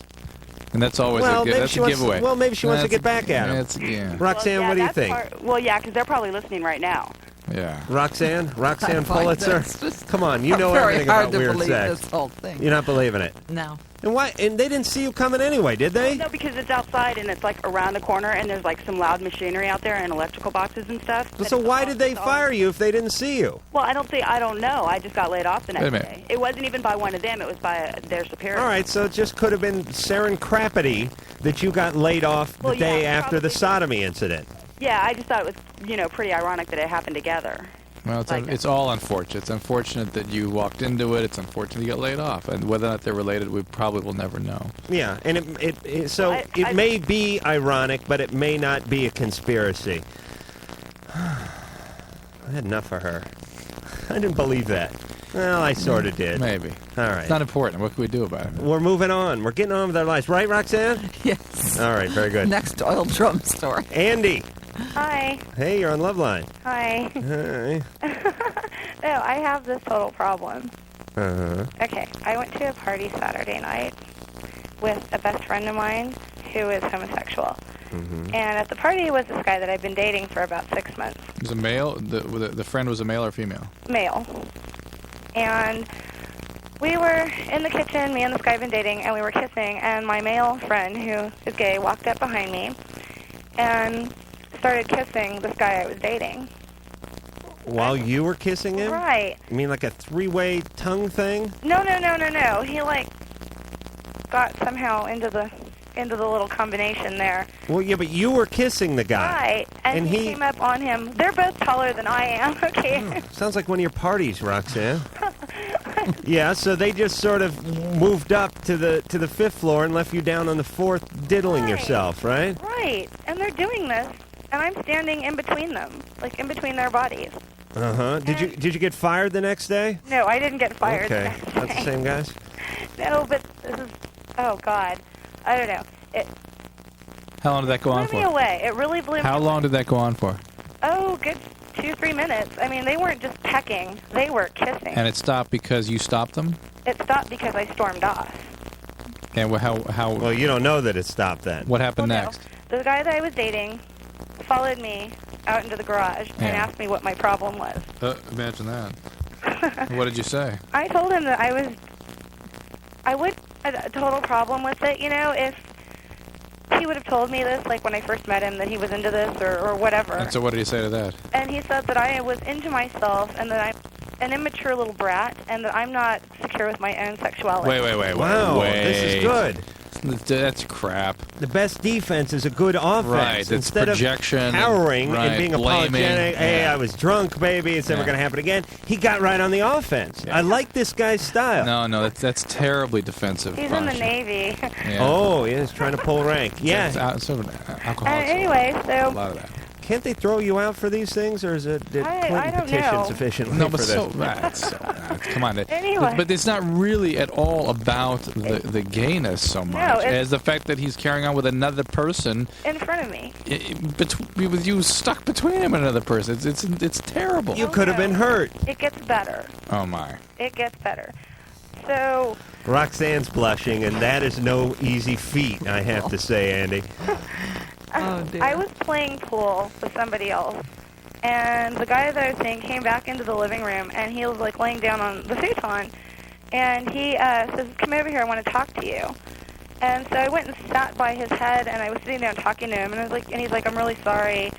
And that's always a giveaway. Well, maybe she wants to get back at him. Yeah. Roxanne, what do you think? Because they're probably listening right now. Yeah. Roxanne I find Pulitzer? this Come on, you know very everything hard about to weird believe sex. this whole thing. You're not believing it? No. And why? And they didn't see you coming anyway, did they? No, because it's outside and it's like around the corner and there's like some loud machinery out there and electrical boxes and stuff. So why did they fire you if they didn't see you? Well, I don't know. I just got laid off the Wait a next minute. day. It wasn't even by one of them. It was by their superior. All right, so it just could have been serendipity that you got laid off the day after the sodomy incident. Yeah, I just thought it was, pretty ironic that it happened together. Well, it's all unfortunate. It's unfortunate that you walked into it. It's unfortunate you got laid off. And whether or not they're related, we probably will never know. Yeah, and it may be ironic, but it may not be a conspiracy. I had enough of her. I didn't believe that. Well, I sort of did. Maybe. All right. It's not important. What can we do about it? We're moving on. We're getting on with our lives. Right, Roxanne? Yes. All right, very good. Next oil drum story. Andy. Hi. Hey, you're on LoveLine. Hi. Hi. No, I have this total problem. Uh-huh. Okay, I went to a party Saturday night with a best friend of mine who is homosexual. Mm-hmm. And at the party was this guy that I've been dating for about 6 months. It was a male? The friend was a male or female? Male. And we were in the kitchen, me and this guy I've been dating, and we were kissing, and my male friend, who is gay, walked up behind me and started kissing this guy I was dating. While you were kissing him? Right. You mean like a three-way tongue thing? No. He, got somehow into the little combination there. Well, yeah, but you were kissing the guy. Right. And he came up on him. They're both taller than I am, okay? Oh, sounds like one of your parties, Roxanne. Yeah, so they just sort of moved up to the fifth floor and left you down on the fourth diddling yourself, right? Right. And they're doing this, and I'm standing in between them, like in between their bodies. Uh-huh. Did you get fired the next day? No, I didn't get fired the Okay. next day. That's the same guys? No, but this is, oh, God. I don't know. It How long did that go on blew me for? away. It really blew me How away. long did that go on for? Oh, good 2-3 minutes. I mean, they weren't just pecking. They were kissing. And it stopped because you stopped them? It stopped because I stormed off. And how? Well, you don't know that it stopped then. What happened Well, no. next? The guy that I was dating followed me out into the garage and asked me what my problem was. Imagine that. What did you say? I told him that I would a total problem with it, if he would have told me this, like when I first met him, that he was into this or whatever. And so what did he say to that? And he said that I was into myself and that I'm an immature little brat and that I'm not secure with my own sexuality. Wait. Wow, this is good. That's crap. The best defense is a good offense. Right, it's Instead projection of cowering and and being blaming. apologetic, hey, Yeah. I was drunk, baby, it's never Yeah. going to happen again. He got right on the offense. I like this guy's style. No, that's terribly defensive. He's in the posture. Navy. Yeah. Oh, yeah, he's trying to pull rank. Yeah. It's sort of alcoholics. Anyway, A so lot of that. Can't they throw you out for these things, or is it did Clinton I don't petition know. sufficiently No, for but this? come on. Anyway. But it's not really at all about the gayness so much it's- as the fact that he's carrying on with another person in front of me. with you stuck between him and another person. It's terrible. You could have been hurt. It gets better. Oh my. It gets better. So, Roxanne's blushing, and that is no easy feat, I have to say, Andy. Oh, dear. I was playing pool with somebody else, and the guy that I was seeing came back into the living room, and he was like laying down on the futon, and he says, "Come over here, I want to talk to you." And so I went and sat by his head, and I was sitting there and talking to him, and I was like, and he's like, "I'm really sorry,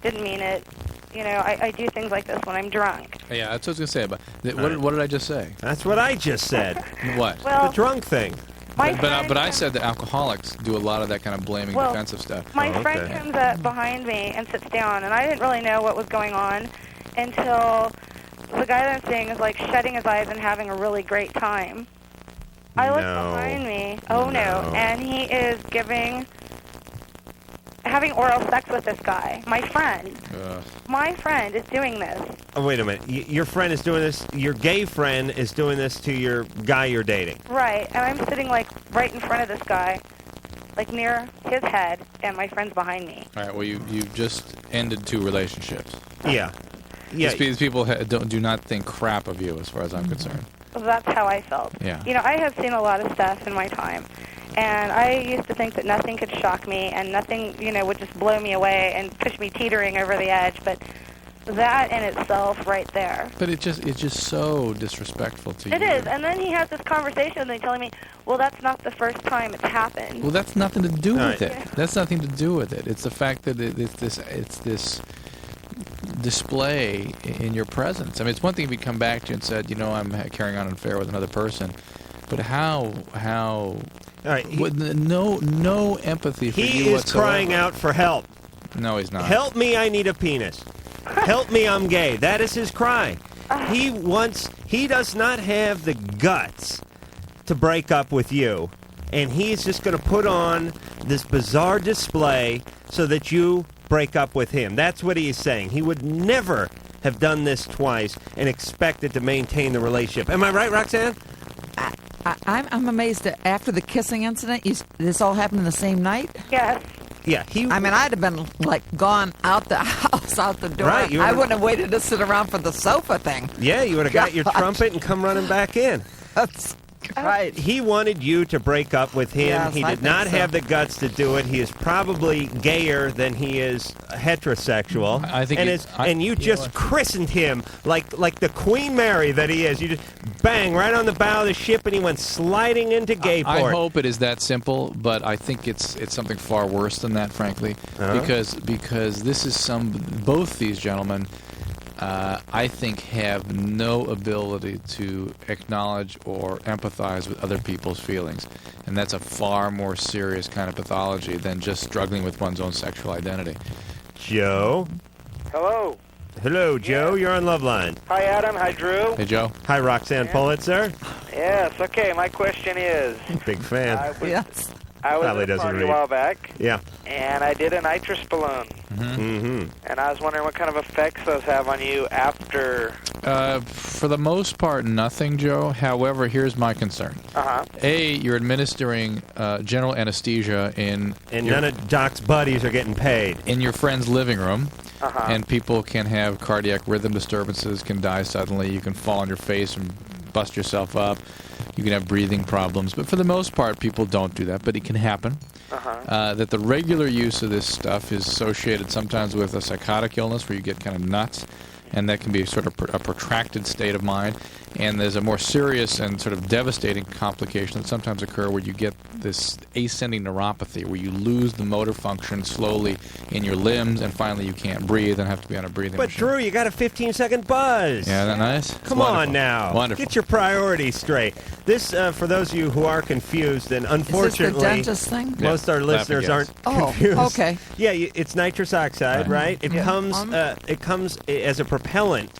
didn't mean it. You know, I do things like this when I'm drunk." Yeah, that's what I was gonna say. But what did I just say? That's what I just said. What? Well, The drunk thing. But I said that alcoholics do a lot of that kind of blaming, Well, defensive stuff. My friend comes up behind me and sits down, and I didn't really know what was going on until the guy that I'm seeing is like shutting his eyes and having a really great time. I look behind me. Oh no! And he is having oral sex with this guy. My friend. My friend is doing this. Oh, wait a minute. Your friend is doing this. Your gay friend is doing this to your guy you're dating. Right, and I'm sitting like right in front of this guy, like near his head, and my friend's behind me. All right. Well, you just ended 2 relationships. Yeah. Yeah. These people do not think crap of you, as far as I'm concerned. That's how I felt. Yeah. You know, I have seen a lot of stuff in my time, and I used to think that nothing could shock me, and nothing, you know, would just blow me away and push me teetering over the edge. But that in itself, right there. But it's just so disrespectful to you. It is, and then he has this conversation with me telling me, well, that's not the first time it's happened. Well, that's nothing to do All with right. it. That's nothing to do with it. It's the fact that it's this display in your presence. I mean, it's one thing if you come back to you and said, you know, I'm carrying on an affair with another person, but how? All right. No empathy for He you is whatsoever. crying out for help. No, he's not. Help me, I need a penis. Help me, I'm gay. That is his cry. He does not have the guts to break up with you, and he's just going to put on this bizarre display so that you break up with him. That's what he is saying. He would never have done this twice and expected to maintain the relationship. Am I right, Roxanne? I'm amazed that after the kissing incident, this all happened in the same night? Yes. Yeah, I mean, I'd have been, like, gone out the house, out the door. Right, you I would've- wouldn't have waited to sit around for the sofa thing. Yeah, you would have got your Gosh. trumpet and come running back in. That's right. He wanted you to break up with him. Yes, He I did think not so. have the guts to do it. He is probably gayer than he is heterosexual. I think and he- it's I- and you just christened him like the Queen Mary that he is. You just bang right on the bow of the ship, and he went sliding into gayport. I hope it is that simple, but I think it's something far worse than that, frankly, because this is both these gentlemen, I think, have no ability to acknowledge or empathize with other people's feelings, and that's a far more serious kind of pathology than just struggling with one's own sexual identity. Joe. Hello. Hello, Joe. You're on LoveLine. Hi, Adam. Hi, Drew. Hey, Joe. Hi, Roxanne Pulitzer. Yes. Okay. My question is, Big fan. I was Yes. Probably at a doesn't party read. a while back, Yeah. and I did a nitrous balloon, Mm-hmm. and I was wondering what kind of effects those have on you after. For the most part, nothing, Joe. However, here's my concern. A, you're administering general anesthesia And none of Doc's buddies are getting paid. in your friend's living room, and people can have cardiac rhythm disturbances, can die suddenly, you can fall on your face and bust yourself up, you can have breathing problems, but for the most part, people don't do that, but it can happen. That the regular use of this stuff is associated sometimes with a psychotic illness where you get kind of nuts, and that can be sort of a protracted state of mind. And there's a more serious and sort of devastating complication that sometimes occur where you get this ascending neuropathy, where you lose the motor function slowly in your limbs, and finally you can't breathe and have to be on a breathing But machine. Drew, you got a 15-second buzz. Yeah, isn't that nice? Come on now. Wonderful. Get your priorities straight. This, for those of you who are confused, and unfortunately, dentist thing? most of our listeners aren't confused. Okay. Yeah, it's nitrous oxide, right? It comes as a propellant,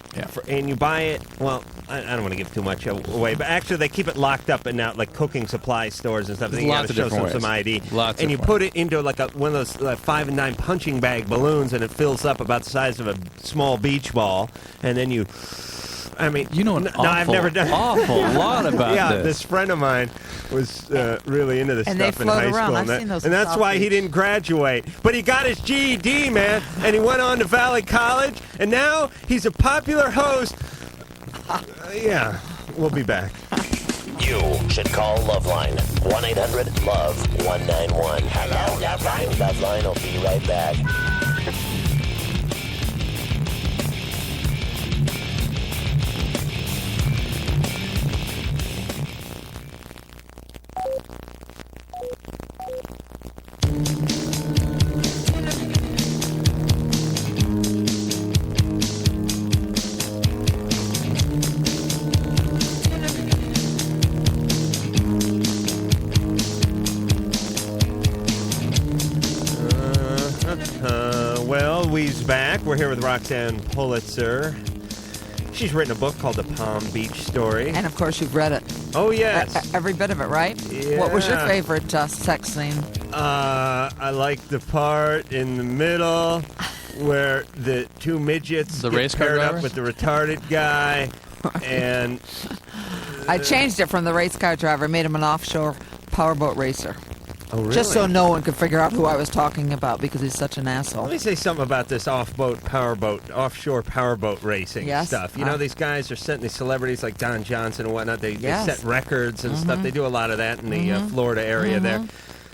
and you buy it. Well, I don't want to give too much away, but actually they keep it locked up in now like cooking supply stores and stuff. There's You got lots to of show different some ways. ID, Lots and of you ways. put it into like one of those 5 and 9 punching bag balloons, and it fills up about the size of a small beach ball, and then you. I mean, you know an I've never done awful lot about yeah, this. this friend of mine was really into this And they stuff in float high around. school, I've and, seen those and in that's South why he Beach. didn't graduate. But he got his GED, man, and he went on to Valley College, and now he's a popular host. Yeah, we'll be back. You should call LoveLine. 1-800-LOVE-191. Hello, LoveLine. LoveLine will be right back. Well, we's back. We're here with Roxanne Pulitzer. She's written a book called The Palm Beach Story. And of course, you've read it. Oh, yes. Every bit of it, right? Yeah. What was your favorite sex scene? I like the part in the middle where the two midgets The get race car paired up drivers? with the retarded guy, and I changed it from the race car driver, made him an offshore powerboat racer. oh, really? Just so no one could figure out who I was talking about because he's such an asshole. Let me say something about this offshore powerboat racing Yes. stuff. You know, these guys are setting these celebrities like Don Johnson and whatnot. They Yes. set records and stuff. They do a lot of that in the Florida area there.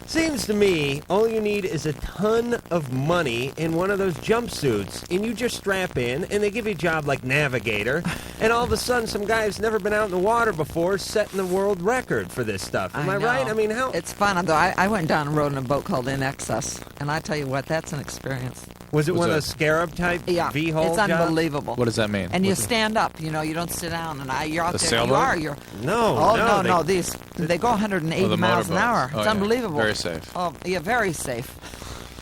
Seems to me all you need is a ton of money in one of those jumpsuits, and you just strap in, and they give you a job like navigator, and all of a sudden some guy who's never been out in the water before is setting the world record for this stuff. Am I right? know. I mean, how It's fun. Though I went down and rode in a boat called In Excess, and I tell you what, that's an experience. was it What's one of that? those scarab type Yeah, V-hole it's jobs? unbelievable. What does that mean? And you What's it- stand up, you don't sit down. And you're out The there. sailboat? You are. You're. No, Oh no, no! They go 180 Oh, the miles an hour. motorboats. Oh, It's yeah. unbelievable. Very safe. Oh yeah, very safe.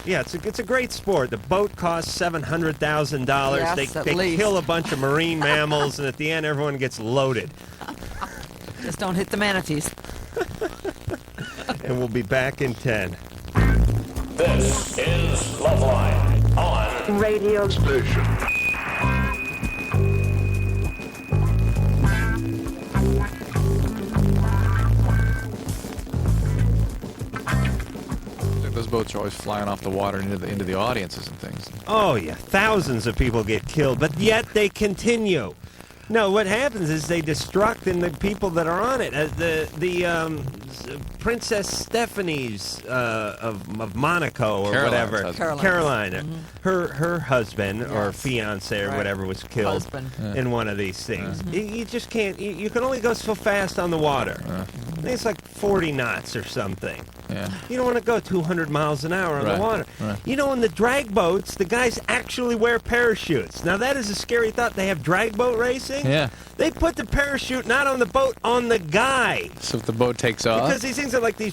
Yeah, it's a great sport. The boat costs $700,000. Yes, at they least. kill a bunch of marine mammals, and at the end, everyone gets loaded. Just don't hit the manatees. And we'll be back in 10. This is LoveLine on Radio station. Those boats are always flying off the water into the audiences and things. Oh, yeah. Thousands of people get killed, but yet they continue. No, what happens is they destruct the people that are on it. Princess Stephanie's of Monaco or Caroline's whatever. husband. Carolina. Her husband or Yes. fiance or Right. whatever was killed Husband. in one of these things. You just can't. You can only go so fast on the water. I think it's like 40 knots or something. Yeah. You don't want to go 200 miles an hour on Right, the water. right. You know, in the drag boats, the guys actually wear parachutes. Now, that is a scary thought. They have drag boat racing. Yeah. They put the parachute not on the boat, on the guy. So if the boat takes off, Because these things are like these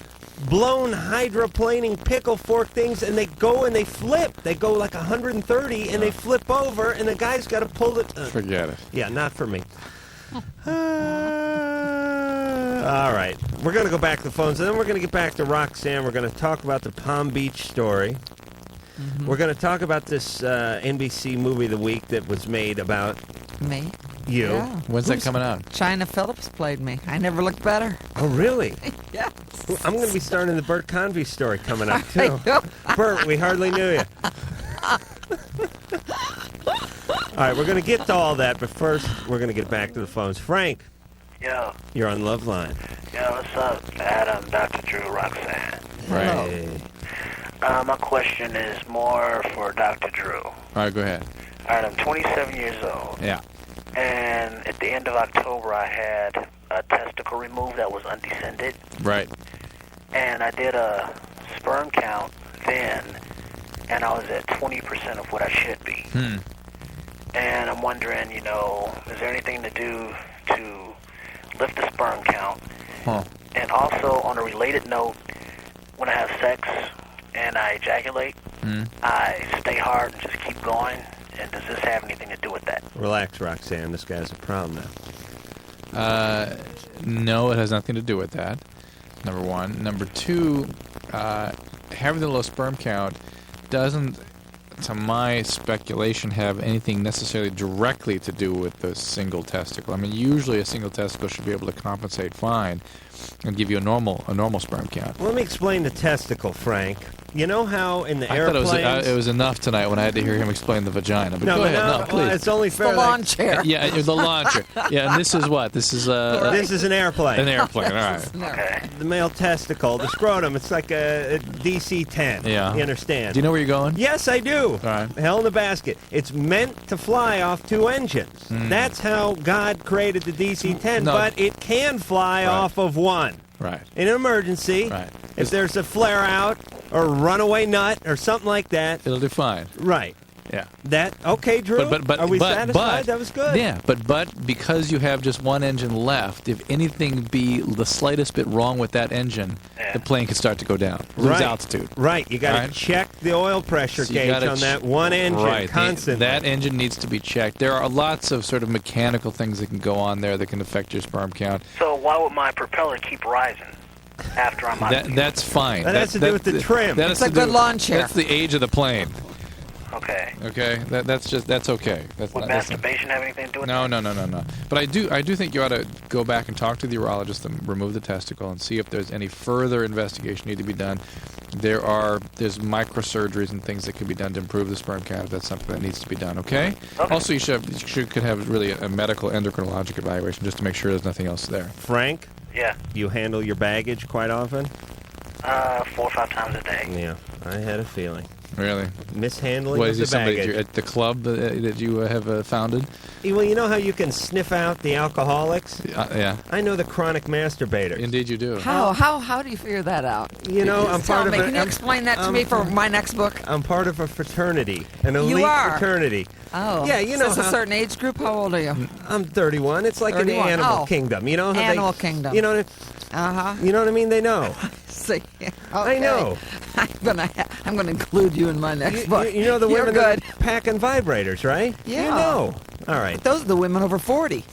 blown hydroplaning pickle fork things, and they go and they flip. They go like 130, and they flip over, and the guy's got to pull it. forget it. Yeah, not for me. All right. We're going to go back to the phones, and then we're going to get back to Roxanne. We're going to talk about the Palm Beach story. We're going to talk about this NBC movie of the week that was made about Me. you. Yeah. When's that coming out? China Phillips played me. I never looked better. Oh, really? Yeah. I'm going to be starting the Bert Convy story coming up, I too. know. Bert, we hardly knew you. All right, we're going to get to all that, but first, we're going to get back to the phones. Frank, Yo, you're on LoveLine. what's up, Adam, Dr. Drew, Roxanne? Hello. Hey. My question is more for Dr. Drew. All All right, go ahead. right, I'm 27 years old. Yeah. And at the end of October, I had a testicle removed that was undescended. Right. And I did a sperm count then, and I was at 20% of what I should be. And I'm wondering, is there anything to do to lift the sperm count? And also, on a related note, when I have sex and I ejaculate, I stay hard and just keep going. And does this have anything to do with that? Relax, Roxanne. This guy's a problem now. No, it has nothing to do with that. Number one. Number two, having the low sperm count doesn't, to my speculation, have anything necessarily directly to do with the single testicle. I mean, usually a single testicle should be able to compensate fine and give you a normal sperm count. Let me explain the testicle, Frank. You know how in the I airplanes... thought it was enough tonight when I had to hear him explain the vagina. But go ahead, no, please. It's only fair. The lawn chair. Yeah, the lawn chair. Yeah, and this is what? This is This is an airplane. An airplane, all right. Okay. The male testicle, the scrotum, it's like a DC-10. Yeah. You understand? Do you know where you're going? Yes, I do. All right. Hell in a basket. It's meant to fly off two engines. That's how God created the DC-10, No. but it can fly off of one. Right. In an emergency, if there's a flare-out or a runaway nut or something like that. It'll do fine. Right. Yeah. Okay, Drew? But Are we satisfied? That was good. Yeah, but because you have just one engine left, if anything be the slightest bit wrong with that engine, the plane could start to go down, lose altitude. Right. You got to Right. check the oil pressure So you gauge gotta on that one engine constantly. That engine needs to be checked. There are lots of sort of mechanical things that can go on there that can affect your sperm count. So why would my propeller keep rising after I'm on That's fine. That has to do with the trim. That It's has a to do- good lawn chair. That's the age of the plane. Okay. Okay, that's okay. That's Would not, masturbation have anything to do with no, it? no. But I do think you ought to go back and talk to the urologist and remove the testicle and see if there's any further investigation need to be done. There's microsurgeries and things that could be done to improve the sperm count if that's something that needs to be done. Okay. Also, you could have really a medical endocrinologic evaluation just to make sure there's nothing else there. Frank? Yeah. You handle your baggage quite often? 4 or 5 times a day. Yeah, I had a feeling. Really? Mishandling What of is the he, somebody baggage. at the club that you have founded? Well, you know how you can sniff out the alcoholics? Yeah. I know the chronic masturbators. Indeed you do. How do you figure that out? You know, I'm part of Can you explain that to me for my next book? I'm part of a fraternity, an elite You are? fraternity. Oh. Yeah, you know So it's a certain age group? How old are you? I'm 31. It's like 31. an animal Oh. kingdom. You know how Animal kingdom. You know You know what I mean? They know. See, I know. I'm gonna include you in my next book. You know the You're women good. that are packing vibrators, right? Yeah. You know. All right. Those are the women over 40.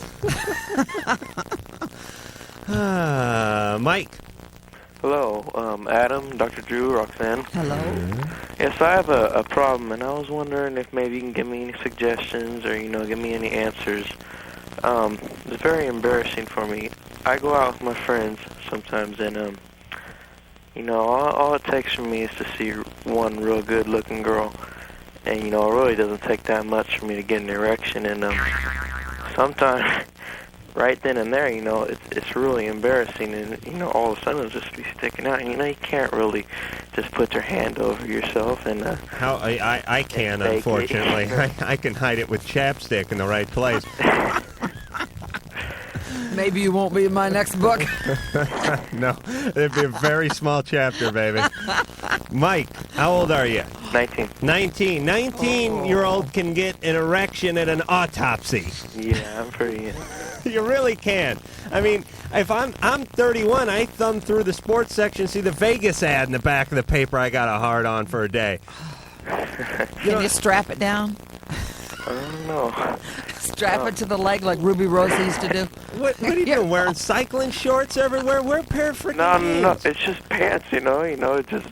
Mike. Hello, Adam, Dr. Drew, Roxanne. Hello. Yes, I have a problem, and I was wondering if maybe you can give me any suggestions or, give me any answers. It's very embarrassing for me. I go out with my friends sometimes, and, all it takes for me is to see one real good-looking girl. And, it really doesn't take that much for me to get an erection. And sometimes, right then and there, it's really embarrassing. And, all of a sudden it'll just be sticking out. And, you can't really just put your hand over yourself. And How I can, fake it. unfortunately. I can hide it with chapstick in the right place. Maybe you won't be in my next book. No, it'd be a very small chapter, baby. Mike, how old are you? 19. 19. 19-year-old can get an erection at an autopsy. Yeah, I'm pretty... You really can. I mean, if I'm 31, I thumb through the sports section, see the Vegas ad in the back of the paper. I got a hard on for a day. Can you strap it down? I don't know. Strap it to the leg like Ruby Rose used to do. What are you doing? Wearing cycling shorts everywhere? Wear a pair of freaking No, jeans. it's just pants, it just...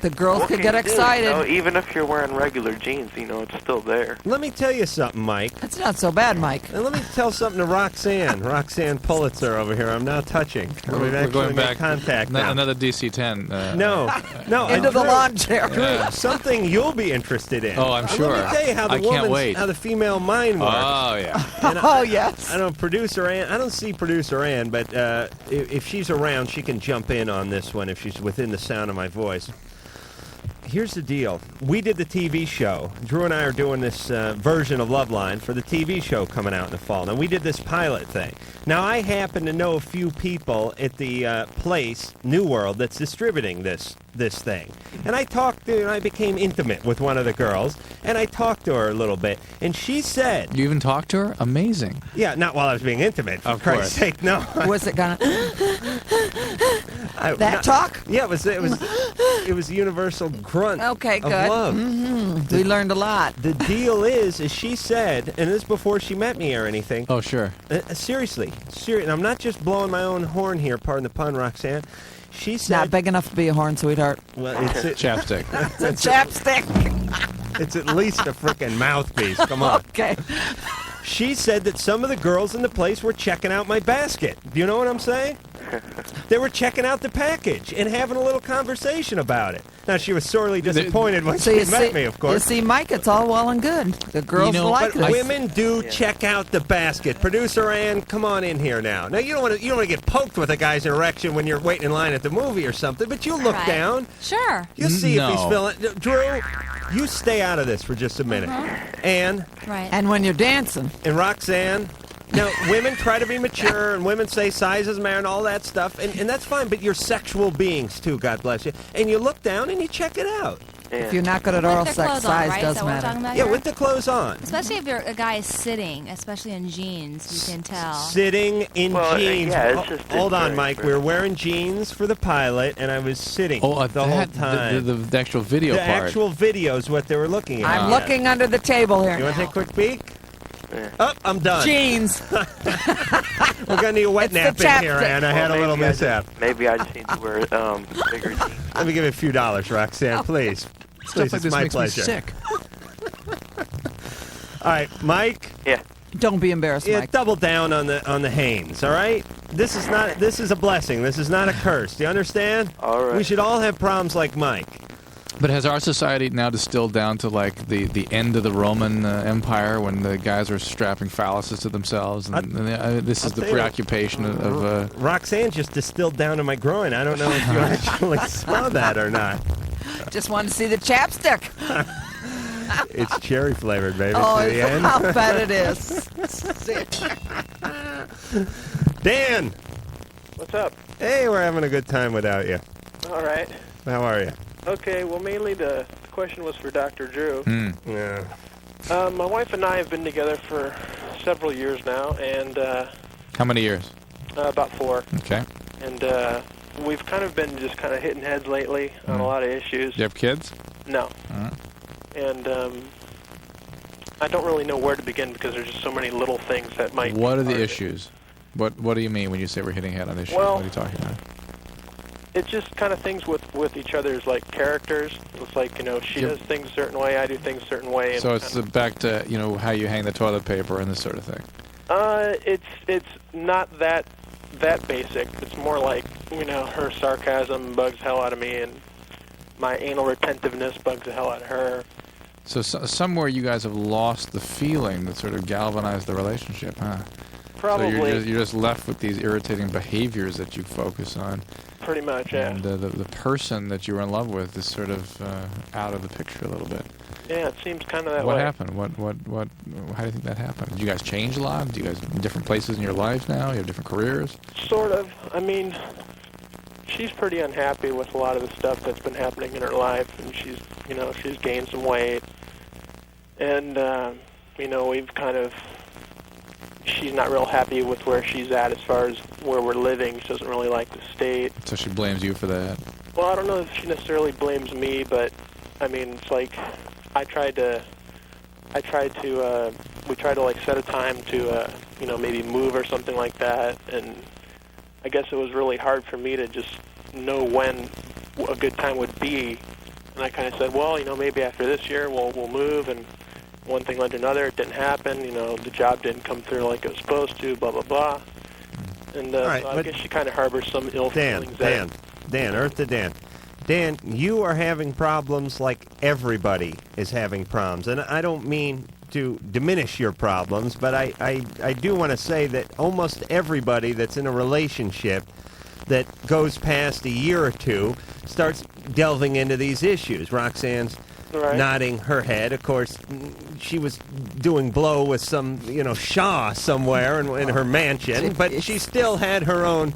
The girls could get excited. Even if you're wearing regular jeans, it's still there. Let me tell you something, Mike. That's not so bad, Mike. And let me tell something to Roxanne Pulitzer over here. I'm now touching. We're actually going made back. contact now. Another DC-10. No. Into the lawn chair. Drew, something you'll be interested in. Oh, I'm sure. Let me tell you how I can't wait. how the female mind works. Oh, yeah. Oh, yes. I don't see producer Ann, but if she's around, she can jump in on this one if she's within the sound of my voice. here's the deal. We did the TV show. Drew and I are doing this version of LoveLine for the TV show coming out in the fall. Now, we did this pilot thing. Now, I happen to know a few people at the place, New World, that's distributing this thing. And I became intimate with one of the girls, and I talked to her a little bit, and she said... You even talked to her? Amazing. Yeah, not while I was being intimate, for Christ's sake, no. Was it gonna... talk? Yeah, it was a universal grunt Okay, of good. love. Mm-hmm. We learned a lot. The deal is she said, and this is before she met me or anything. Oh, sure. Seriously, and I'm not just blowing my own horn here, pardon the pun, Roxanne. She said... Not big enough to be a horn, sweetheart. Well, it's a chapstick. It's a chapstick. It's at least a frickin' mouthpiece. Come on. Okay. She said that some of the girls in the place were checking out my basket. Do you know what I'm saying? They were checking out the package and having a little conversation about it. Now, she was sorely disappointed when she met me, of course. You see, Mike, it's all well and good. The girls like but it. women do check out the basket. Producer Ann, come on in here now. Now, you don't want to get poked with a guy's erection when you're waiting in line at the movie or something, but you look down. Sure. You see if he's feeling... Drew, you stay out of this for just a minute. Ann. Right. And when you're dancing. And Roxanne... Now, women try to be mature, and women say sizes matter and all that stuff, and that's fine, but you're sexual beings, too, God bless you. And you look down and you check it out. If you're not good at oral sex, size does matter. Yeah, with the clothes on. Especially if a guy is sitting, especially in jeans, you can tell. Sitting in jeans. Yeah, it's just Hold on, Mike. We were wearing jeans for the pilot, and I was sitting the whole time. The actual video the part. The actual video is what they were looking at. I'm looking under the table here. You want to take a quick peek? Oh, I'm done. Jeans. We're going to need a wet nap in here, Ann. I had a little mishap. Maybe I just need to wear bigger jeans. Let me give you a few dollars, Roxanne, please. Stuff Please, like it's this my makes pleasure. me sick. All right, Mike. Yeah. Don't be embarrassed, Yeah, Mike. double down on the Hanes. All right. This is a blessing. This is not a curse. Do you understand? All right. We should all have problems like Mike. But has our society now distilled down to like the end of the Roman Empire when the guys were strapping phalluses to themselves? And this is the preoccupation of... Roxanne just distilled down to my groin. I don't know if you actually saw that or not. Just wanted to see the chapstick. It's cherry flavored, baby. Oh, to the end. I'll bet it is. Dan. What's up? Hey, we're having a good time without you. All right. How are you? Okay, well, mainly the question was for Dr. Drew. Yeah. My wife and I have been together for several years now, and... How many years? About 4. Okay. And we've kind of been just kind of hitting heads lately on a lot of issues. Do you have kids? No. And I don't really know where to begin because there's just so many little things that might... What are the issues? What do you mean when you say we're hitting head on issues? Well, what are you talking about? It's just kind of things with each other's, like, characters. It's like, she does things a certain way, I do things a certain way. And so it's back to, how you hang the toilet paper and this sort of thing. It's not that basic. It's more like, her sarcasm bugs the hell out of me, and my anal retentiveness bugs the hell out of her. So somewhere you guys have lost the feeling that sort of galvanized the relationship, huh? Probably. So you're just left with these irritating behaviors that you focus on. Pretty much, yeah. And the person that you were in love with is sort of out of the picture a little bit. Yeah, it seems kind of that way. What happened? How do you think that happened? Did you guys change a lot? Do you guys in different places in your lives now? You have different careers? Sort of. I mean, she's pretty unhappy with a lot of the stuff that's been happening in her life, and she's gained some weight. And, we've kind of... She's not real happy with where she's at as far as where we're living. She doesn't really like the state. So she blames you for that? Well, I don't know if she necessarily blames me, but, I mean, it's like we tried to like set a time to, maybe move or something like that. And I guess it was really hard for me to just know when a good time would be. And I kind of said, well, maybe after this year we'll move, and one thing led to another. It didn't happen. The job didn't come through like it was supposed to, blah, blah, blah. And right, so I guess she kind of harbors some ill feelings. Dan, Earth to Dan. Dan, you are having problems like everybody is having problems. And I don't mean to diminish your problems, but I do want to say that almost everybody that's in a relationship that goes past a year or two starts delving into these issues. Roxanne's Right. nodding her head. Of course, she was doing blow with some, Shaw somewhere in her mansion, but she still had her own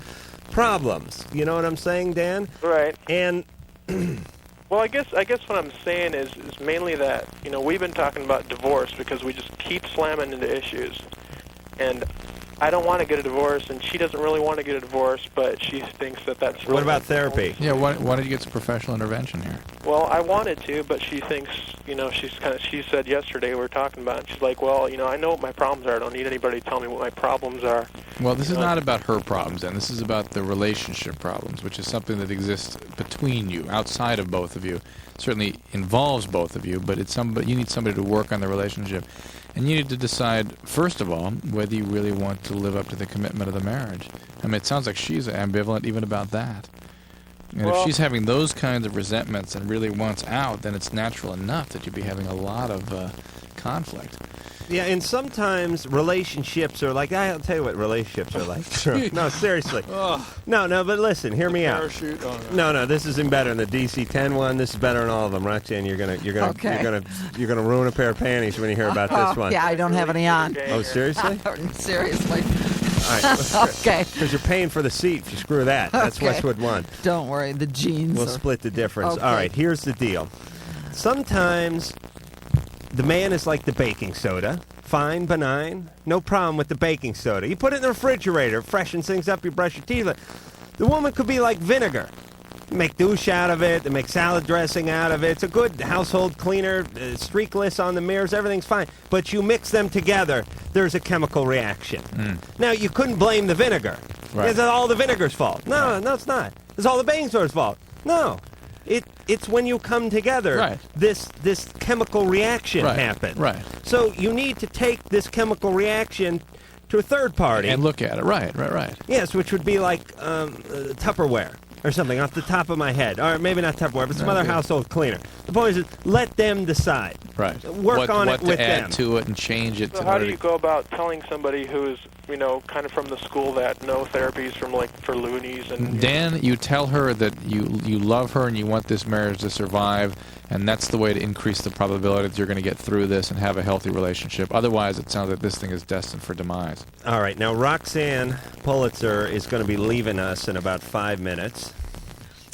problems. You know what I'm saying, Dan? Right. And well, I guess what I'm saying is mainly that we've been talking about divorce because we just keep slamming into issues, and I don't want to get a divorce, and she doesn't really want to get a divorce, but she thinks that's. What about therapy? Yeah, why don't you get some professional intervention here? Well, I wanted to, but she thinks, she said yesterday we were talking about it, she's like, well, I know what my problems are. I don't need anybody to tell me what my problems are. Well, this is not about her problems, then. This is about the relationship problems, which is something that exists between you, outside of both of you. Certainly involves both of you, but you need somebody to work on the relationship. And you need to decide, first of all, whether you really want to live up to the commitment of the marriage. I mean, it sounds like she's ambivalent even about that. And if she's having those kinds of resentments and really wants out, then it's natural enough that you'd be having a lot of conflict. Yeah, and sometimes relationships are like, I'll tell you what relationships are like. Sure. No, seriously. No, but listen, hear me out. Parachute on it. No, this isn't better than the DC-10 one. This is better than all of them. Roxanne, you're gonna ruin a pair of panties when you hear about this one. Yeah, I don't have any on. Oh, seriously? Seriously. All right. Okay. Because you're paying for the seat. If you screw that, that's Okay. Westwood One. Don't worry, the jeans. We'll split the difference. Okay. All right, here's the deal. Sometimes the man is like the baking soda. Fine, benign, no problem with the baking soda. You put it in the refrigerator, it freshens things up, you brush your teeth with it. The woman could be like vinegar. You make douche out of it, they make salad dressing out of it. It's a good household cleaner, streakless on the mirrors, everything's fine. But you mix them together, there's a chemical reaction. Now, you couldn't blame the vinegar. Right. It's all the vinegar's fault. No, it's not. It's all the baking soda's fault. No. It's when you come together, Right. this chemical reaction happens. Right. So you need to take this chemical reaction to a third party. And look at it. Right. Yes, which would be like Tupperware or something off the top of my head. Or maybe not Tupperware, but some other household cleaner. The point is, let them decide. Right. Work on it with what to add them. to it and change it. So how do you go about telling somebody who's, kind of from the school that no therapies for loonies and... Dan, you tell her that you love her and you want this marriage to survive, and that's the way to increase the probability that you're going to get through this and have a healthy relationship. Otherwise, it sounds like this thing is destined for demise. All right, now Roxanne Pulitzer is going to be leaving us in about 5 minutes.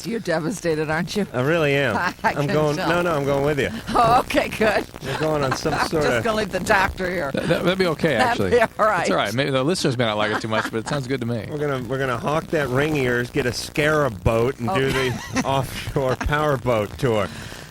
You're devastated, aren't you? I really am. I I'm can going. tell. No, I'm going with you. Oh, okay, good. We're going on some I'm sort just of. going to leave the doctor here. That'd be okay, actually. That'd be all right. It's all right. Maybe the listeners may not like it too much, but it sounds good to me. We're gonna hawk that ring ears, get a scarab boat, and do the offshore powerboat tour.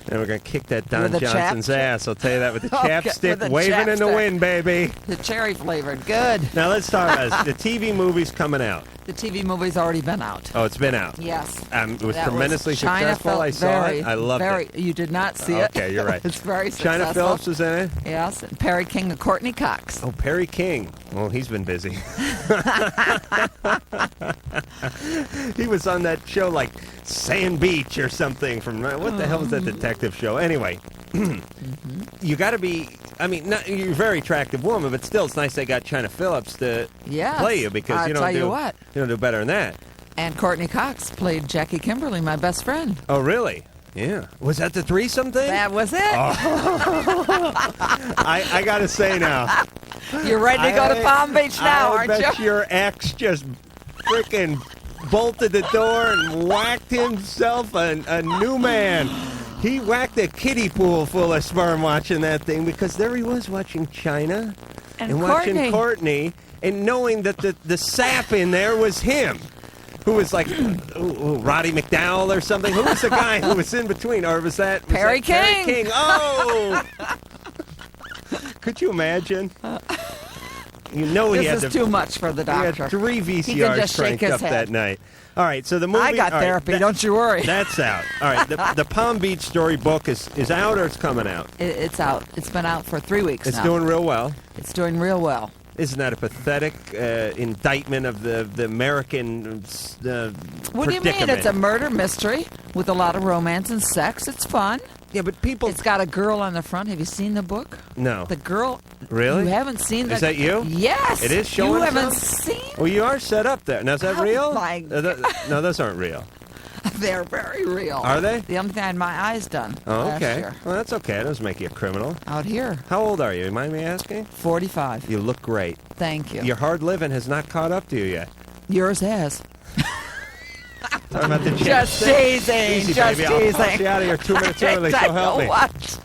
And we're going to kick that Don With the Johnson's ass. I'll tell you that with the Okay, chapstick with the waving in the chapstick. wind, baby. The cherry flavored. Good. Now let's talk about the TV movie's coming out. The TV movie's already been out. Oh, it's been out. Yes. It was That tremendously China successful. Phil- I saw very, it. I loved it. You did not see it. Okay, you're right. It's very successful. China Phillips was in it. Yes. And Perry King and Courtney Cox. Oh, Perry King. Well, he's been busy. He was on that show like Sand Beach or something from, what the hell was that detective show? Anyway, you got to be, you're a very attractive woman, but still it's nice they got China Phillips to Yes. play you because I'll you tell you don't what. do better than that. And Courtney Cox played Jackie Kimberly, my best friend. Oh, really? Yeah. Was that the threesome thing? That was it. I got to say now. You're ready to go to Palm Beach now, I aren't bet you? your ex just freaking bolted the door and whacked himself a new man. He whacked a kiddie pool full of sperm watching that thing because there he was watching China and watching Courtney and knowing that the sap in there was him. Who was like Roddy McDowell or something? Who was the guy who was in between? Or was that Perry King? Perry King. Oh! Could you imagine? You know he had This is too much for the He had doctor. 3 He can VCRs just shake cranked his up head. that night. All right, so the movie... I got all right, therapy, don't you worry. That's out. All right, the Palm Beach Story book is out or it's coming out? It's out. It's been out for 3 weeks It's now. doing real well. It's doing real well. Isn't that a pathetic indictment of the American What do you mean? It's a murder mystery with a lot of romance and sex. It's fun. Yeah, but people... It's got a girl on the front. Have you seen the book? No. The girl... Really? You haven't seen Is that you? Yes. It is showing You haven't some? seen... Well, you are set up there. Now, is that Oh, real? my No, those aren't real. They're very real. Are they? The only thing I had my eyes done Oh, last okay. year. Well, that's okay. That doesn't make you a criminal. Out here. How old are you? You mind me asking? 45. You look great. Thank you. Your hard living has not caught up to you yet. Yours has. Talking about the Just teasing. Easy, Just baby. I'll teasing. toss you out of here 2 minutes early, so help me. What?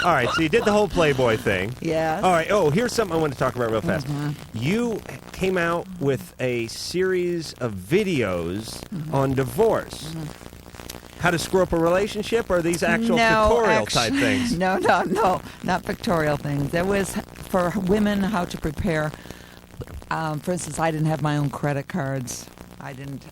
All right, so you did the whole Playboy thing. Yes. All right. Oh, here's something I want to talk about real fast. Mm-hmm. You came out with a series of videos on divorce. How to screw up a relationship, or are these actual tutorial type things? No, not pictorial things. There was for women how to prepare. For instance, I didn't have my own credit cards. I didn't,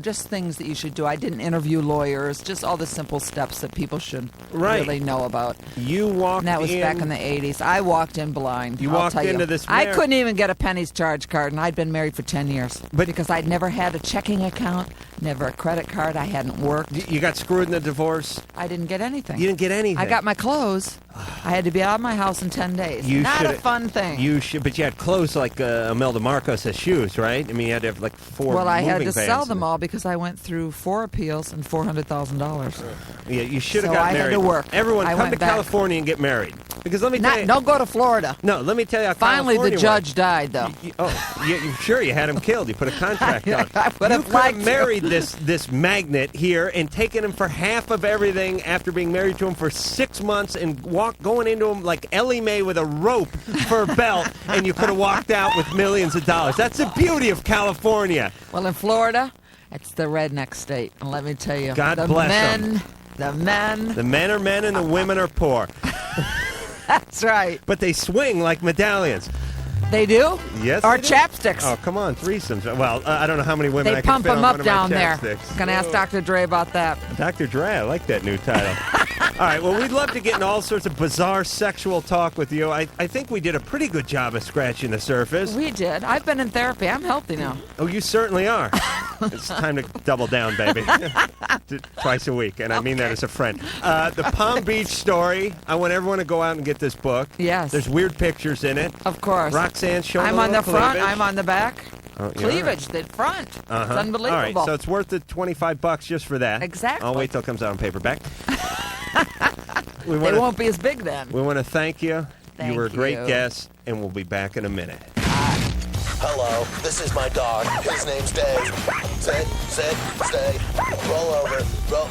just things that you should do. I didn't interview lawyers, just all the simple steps that people should really know about. You walked and that was back in the 80s. I walked in blind. You I'll walked tell into you. this I couldn't even get a penny's charge card, and I'd been married for 10 years. But because I'd never had a checking account, never a credit card. I hadn't worked. You got screwed in the divorce? I didn't get anything. You didn't get anything? I got my clothes. I had to be out of my house in 10 days. Not a fun thing. You should, but you had clothes like Imelda Marcos has shoes, right? I mean, you had to have like 4 Well, I had to moving sell vans. them all because I went through 4 appeals and $400,000. Yeah, you should have So got I had married. to work. Everyone, I come went to back. California and get married. Because let me tell you, Don't go to Florida. No, let me tell you how Finally, the California judge works. died, though. Sure, you had him killed. You put a contract on. I would You have could liked have to. married this magnate here and taken him for half of everything after being married to him for 6 months and going into him like Ellie Mae with a rope for a belt, and you could have walked out with millions of dollars. That's the beauty of California. Well, in Florida, it's the redneck state. And let me tell you, God the bless men, 'em. the men. The men are men and the women are poor. That's right. But they swing like medallions. They do? Yes, Or they do. chapsticks. Oh, come on, threesomes. Well, I don't know how many women I They can pump fit on them one up of my down there. chapsticks. Gonna ask Dr. Dre about that. Dr. Dre, I like that new title. All right, well, we'd love to get into all sorts of bizarre sexual talk with you. I think we did a pretty good job of scratching the surface. We did. I've been in therapy. I'm healthy now. Oh, you certainly are. It's time to double down, baby. Twice a week, and I mean that as a friend. The Palm Beach story. I want everyone to go out and get this book. Yes. There's weird pictures in it. Of course. Roxanne showing I'm a on the little front. cleavage. I'm on the back. Oh, yeah, Cleavage, the front. Uh-huh. It's unbelievable. All right, so it's worth the $25 just for that. Exactly. I'll wait till it comes out on paperback. They won't be as big then. We want to thank you. You were a Thank great you. guest, and we'll be back in a minute. Hello, this is my dog. His name's Dave. Sit, stay, roll over, roll,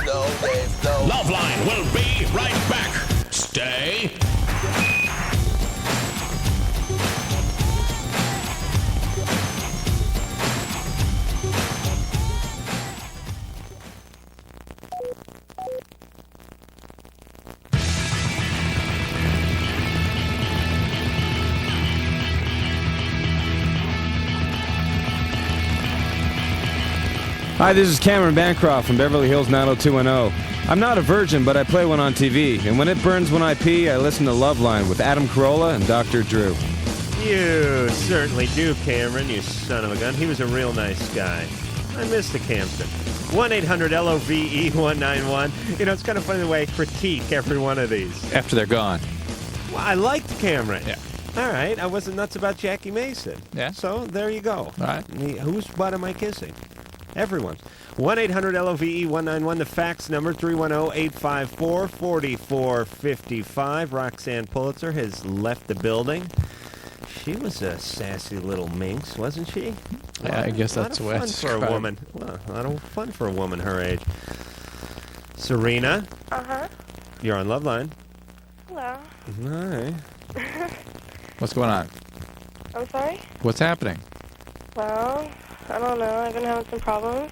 no, Dave, no. LoveLine will be right back. Stay. Hi, this is Cameron Bancroft from Beverly Hills 90210. I'm not a virgin, but I play one on TV, and when it burns when I pee, I listen to LoveLine with Adam Carolla and Dr. Drew. You certainly do, Cameron, you son of a gun. He was a real nice guy. I miss the Campton. 1-800-LOVE-191. You know, it's kind of funny the way I critique every one of these. After they're gone. Well, I liked Cameron. Yeah. All right, I wasn't nuts about Jackie Mason. Yeah. So there you go. All right. Whose butt am I kissing? Everyone's. 1-800-LOVE-191, the fax number, 310-854-4455. Roxanne Pulitzer has left the building. She was a sassy little minx, wasn't she? Yeah, I guess that's the way fun it's for a described. woman. Well, a lot of fun for a woman her age. Serena, Uh-huh. you're on LoveLine. Hello. Hi. What's going on? I'm sorry? What's happening? Well, I don't know. I've been having some problems.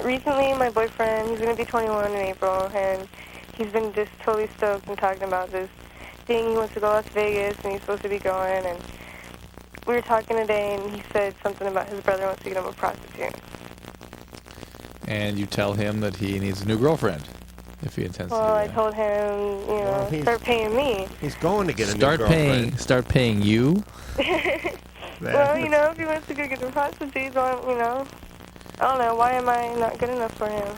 Recently, my boyfriend, he's going to be 21 in April, and he's been just totally stoked and talking about this thing. He wants to go to Las Vegas, and he's supposed to be going, and we were talking today, and he said something about his brother wants to get him a prostitute. And you tell him that he needs a new girlfriend if he intends Well, to I do told him, start paying me. He's going to get that. a new girlfriend. Start paying you? Well, if he wants to go get the prostitutes, I don't know. Why am I not good enough for him?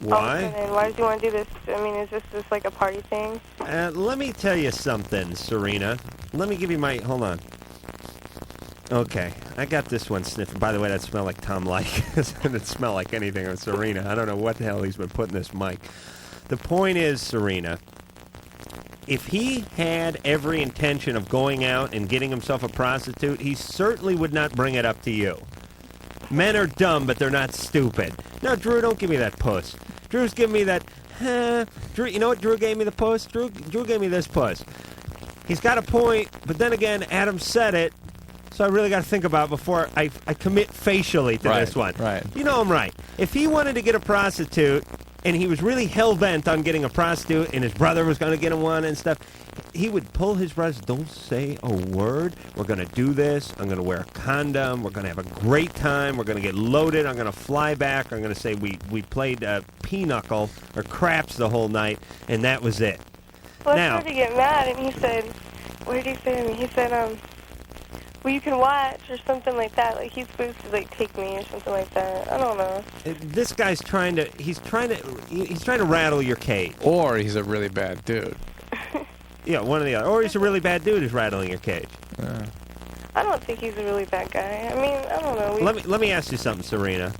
Why? And why does he want to do this? I mean, is this just like a party thing? Let me tell you something, Serena. Let me give you my... Hold on. Okay, I got this one sniffing. By the way, that smelled like Tom Like. It didn't smell like anything on Serena. I don't know what the hell he's been putting this mic. The point is, Serena, if he had every intention of going out and getting himself a prostitute, he certainly would not bring it up to you. Men are dumb, but they're not stupid. No, Drew, don't give me that puss. Drew's giving me that, Drew, you know what Drew gave me the puss? Drew gave me this puss. He's got a point, but then again, Adam said it, so I really got to think about it before I commit facially to this one. Right. You know I'm right. If he wanted to get a prostitute, and he was really hell-bent on getting a prostitute, and his brother was going to get him one and stuff, he would pull his brothers, don't say a word, we're going to do this, I'm going to wear a condom, we're going to have a great time, we're going to get loaded, I'm going to fly back, I'm going to say we played pinochle or craps the whole night, and that was it. Well, I Now, started to get mad, and he said, what did he say to me? He said, well, you can watch or something like that. Like, he's supposed to, like, take me or something like that. I don't know. this guy's trying to rattle your cage. Or he's a really bad dude. Yeah, one or the other. Or he's a really bad dude who's rattling your cage. I don't think he's a really bad guy. I mean, I don't know. Let me ask you something, Serena.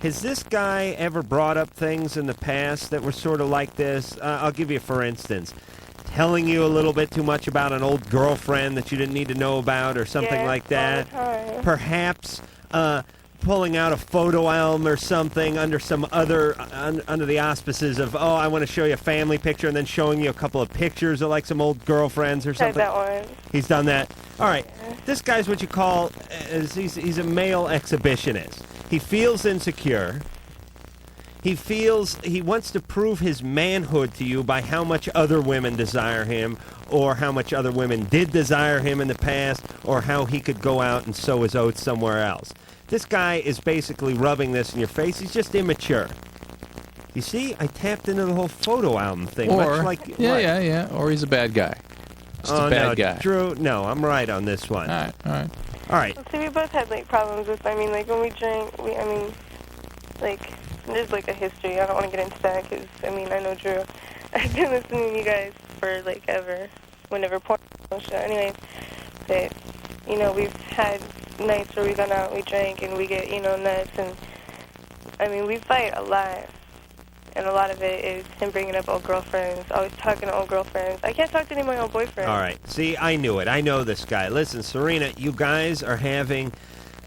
Has this guy ever brought up things in the past that were sort of like this? I'll give you, for instance, telling you a little bit too much about an old girlfriend that you didn't need to know about or something like that. All the time. Perhaps pulling out a photo album or something under some other, under the auspices of, oh, I want to show you a family picture, and then showing you a couple of pictures of like some old girlfriends or Tried something. that one. He's done that. All right. This guy's what you call, he's a male exhibitionist. He feels insecure. He wants to prove his manhood to you by how much other women desire him, or how much other women did desire him in the past, or how he could go out and sow his oats somewhere else. This guy is basically rubbing this in your face. He's just immature. You see, I tapped into the whole photo album thing. Or, much like, yeah. Or he's a bad guy. Just a bad guy. Drew, no, I'm right on this one. All right. All right. Well, see, we both had, like, problems with, I mean, like, when we drank, like, there's, like, a history. I don't want to get into that because, I mean, I know Drew. I've been listening to you guys for, like, ever, whenever porn show. Anyway, but, you know, we've had nights where we gone out, we drank, and we get, you know, nuts, and, I mean, we fight a lot. And a lot of it is him bringing up old girlfriends, always talking to old girlfriends. I can't talk to any of my old boyfriends. All right. See, I knew it. I know this guy. Listen, Serena, you guys are having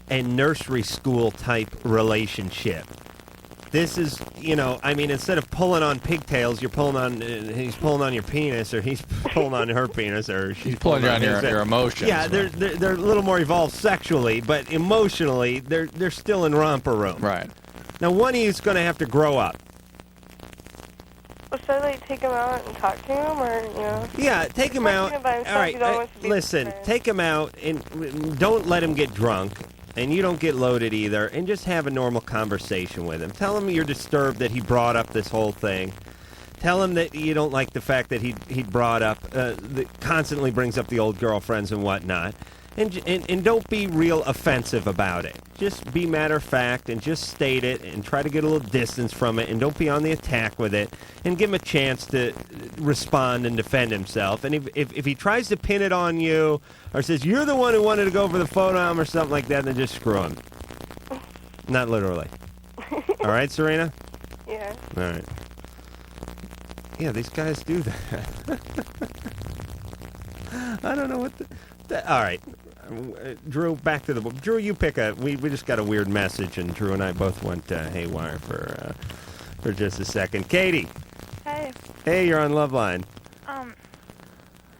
a nursery school type relationship. This is, you know, I mean, instead of pulling on pigtails, he's pulling on your penis, or he's pulling on her penis, or she's pulling on his. your emotions. Yeah, they're a little more evolved sexually, but emotionally, they're still in romper room. Right. Now, one of you's going to have to grow up. Well, should I, like, take him out and talk to him, or, you know? Yeah, take him out. All right, listen, take him out, and don't let him get drunk, and you don't get loaded either, and just have a normal conversation with him. Tell him you're disturbed that he brought up this whole thing. Tell him that you don't like the fact that he brought up, that constantly brings up the old girlfriends and whatnot. And don't be real offensive about it. Just be matter of fact and just state it and try to get a little distance from it, and don't be on the attack with it, and give him a chance to respond and defend himself. And if he tries to pin it on you or says you're the one who wanted to go for the photo album or something like that, then just screw him. Not literally. All right, Serena? Yeah. All right. Yeah, these guys do that. I don't know what all right. Drew, back to the book. Drew, you pick we just got a weird message, and Drew and I both went haywire for just a second. Katie. Hey. Hey, you're on LoveLine.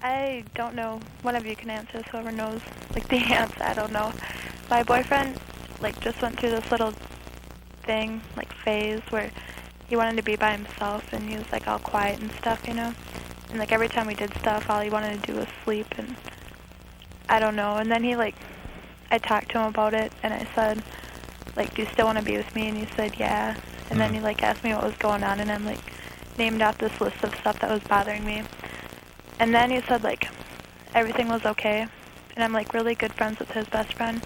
I don't know. One of you can answer this. Whoever knows, like, the answer, I don't know. My boyfriend, like, just went through this little thing, like, phase where he wanted to be by himself, and he was, like, all quiet and stuff, you know? And, like, every time we did stuff, all he wanted to do was sleep, and I don't know. And then I talked to him about it, and I said, like, do you still want to be with me? And he said, yeah. And then he, like, asked me what was going on, and I'm, like, named off this list of stuff that was bothering me. And then he said, like, everything was okay. And I'm, like, really good friends with his best friend.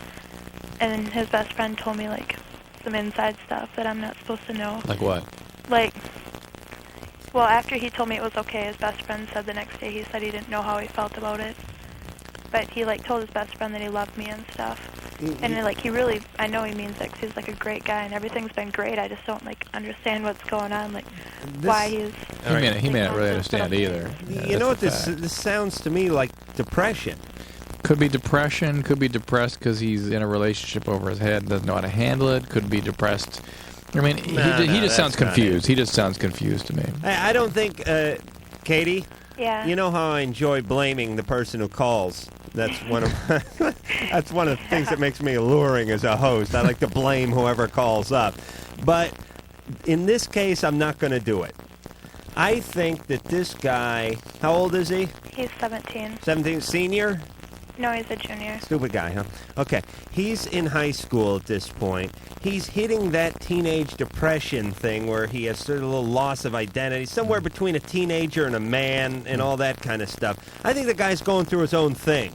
And his best friend told me, like, some inside stuff that I'm not supposed to know. Like what? Like, well, after he told me it was okay, his best friend said the next day he said he didn't know how he felt about it. but he like told his best friend that he loved me and stuff. And like he really, I know he means it 'cause he's like a great guy and everything's been great. I just don't like understand what's going on, like why he's. He may not really understand either. You know what this sounds to me like? Depression. Could be depression. Could be depressed because he's in a relationship over his head and doesn't know how to handle it. Could be depressed. I mean, he just sounds confused. He just sounds confused to me. I don't think, Katie. Yeah. You know how I enjoy blaming the person who calls. That's one of that's one of the things that makes me alluring as a host. I like to blame whoever calls up. But in this case, I'm not going to do it. I think that this guy, how old is he? He's 17. 17, senior? No, he's a junior. Stupid guy, huh? Okay. He's in high school at this point. He's hitting that teenage depression thing where he has sort of a little loss of identity, somewhere between a teenager and a man and all that kind of stuff. I think the guy's going through his own thing.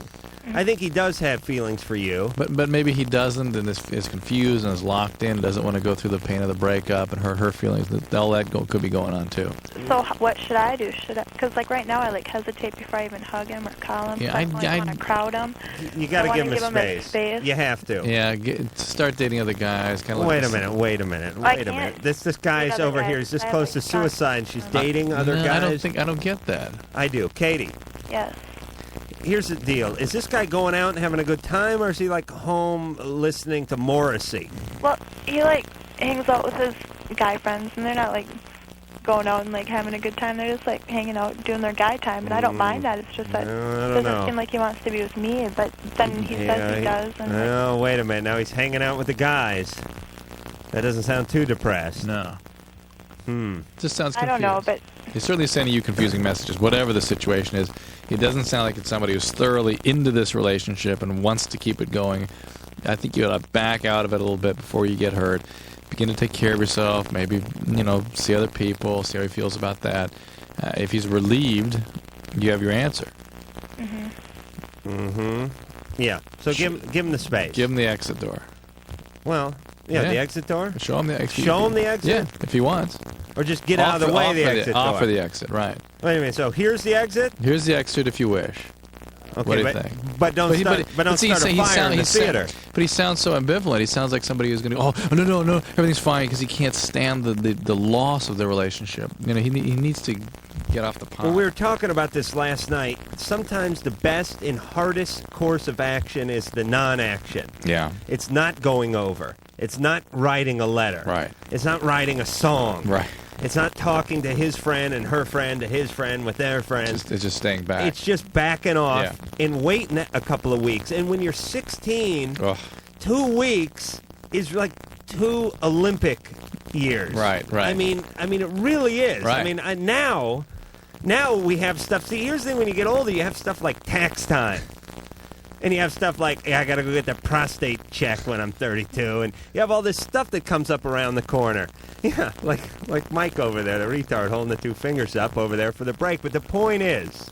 I think he does have feelings for you. But maybe he doesn't and is confused and is locked in, doesn't want to go through the pain of the breakup and hurt her feelings. All that could be going on, too. So what should I do? Because like right now I like hesitate before I even hug him or call him. Yeah, I want to crowd him. You got to give him a space. You have to. Yeah, start dating other guys. Kind of. Wait a minute. This guy's over here. He's this close to suicide, and she's dating other guys. I don't get that. I do. Katie. Yes. Here's the deal. Is this guy going out and having a good time, or is he like home listening to Morrissey? Well, he like hangs out with his guy friends, and they're not like going out and like having a good time. They're just like hanging out, doing their guy time, and I don't mind that. It's just that it doesn't seem like he wants to be with me, but then he says he does. And oh, wait a minute. Now he's hanging out with the guys. That doesn't sound too depressed. No. Just sounds confused. I don't know, but he's certainly sending you confusing messages, whatever the situation is. He doesn't sound like it's somebody who's thoroughly into this relationship and wants to keep it going. I think you ought to back out of it a little bit before you get hurt. Begin to take care of yourself. Maybe, see other people, see how he feels about that. If he's relieved, you have your answer. Yeah. So give him the space. Give him the exit door. Well, yeah, the exit door? Show him the exit. Show him the exit? Yeah, if he wants. Or just get out of the way the exit door. Offer the exit, right. Wait a minute, so here's the exit? Here's the exit if you wish. Okay, what do you think? But don't start a fire in the theater. But he sounds so ambivalent. He sounds like somebody who's going to no, everything's fine, because he can't stand the loss of the relationship. He needs to get off the pond. Well, we were talking about this last night. Sometimes the best and hardest course of action is the non-action. Yeah. It's not going over. It's not writing a letter. Right. It's not writing a song. Right. It's not talking to his friend and her friend to his friend with their friends. It's just staying back. It's just backing off and waiting a couple of weeks. And when you're 16, 2 weeks is like 2 Olympic years. Right. I mean, it really is. Right. I mean, now we have stuff. See, here's the thing: when you get older, you have stuff like tax time. And you have stuff like, I got to go get the prostate checked when I'm 32. And you have all this stuff that comes up around the corner. Yeah, like Mike over there, the retard, holding the 2 fingers up over there for the break. But the point is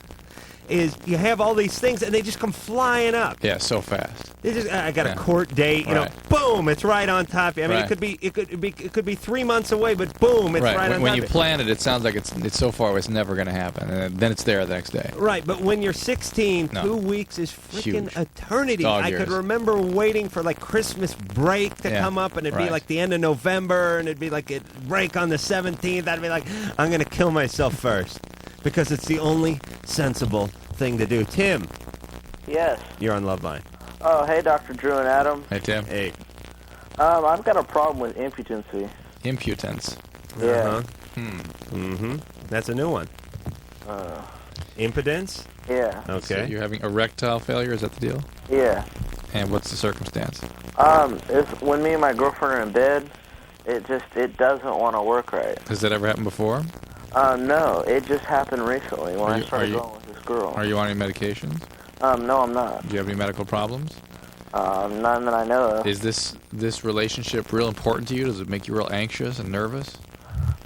you have all these things, and they just come flying up. Yeah, so fast. I got a court date, boom, it's right on top. I mean, it could be 3 months away, but boom, it's right on top. When you plan it, it sounds like it's so far away, it's never going to happen, and then it's there the next day. Right, but when you're 16, 2 weeks is freaking eternity. I could remember waiting for like Christmas break to come up, and it'd be like the end of November, and it'd be like a break on the 17th. I'd be like, I'm going to kill myself first, because it's the only sensible thing to do. Tim. Yes. You're on LoveLine. Oh, hey, Dr. Drew and Adam. Hey, Tim. Hey. I've got a problem with impotency. Impotence. Yeah. That's a new one. Impotence? Yeah. Okay. So you're having erectile failure, is that the deal? Yeah. And what's the circumstance? It's when me and my girlfriend are in bed, it doesn't want to work right. Has that ever happened before? No, it just happened recently when I started going with this girl. Are you on any medications? No, I'm not. Do you have any medical problems? None that I know of. Is this relationship real important to you? Does it make you real anxious and nervous?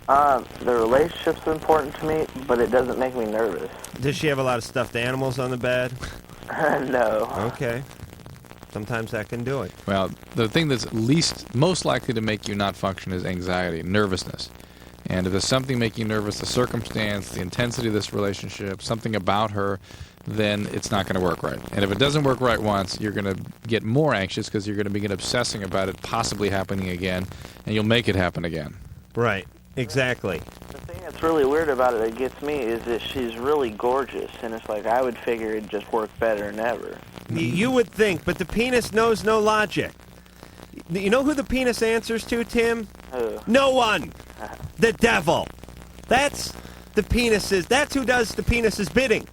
The relationship's important to me, but it doesn't make me nervous. Does she have a lot of stuffed animals on the bed? No. Okay. Sometimes that can do it. Well, the thing that's most likely to make you not function is anxiety, nervousness. And if there's something making you nervous, the circumstance, the intensity of this relationship, something about her, then it's not going to work right. And if it doesn't work right once, you're going to get more anxious because you're going to begin obsessing about it possibly happening again, and you'll make it happen again. Right. Exactly. The thing that's really weird about it that gets me is that she's really gorgeous, and it's like I would figure it'd just work better than ever. You would think, but the penis knows no logic. You know who the penis answers to, Tim? No one. The devil. That's the penis's. That's who does the penis's bidding.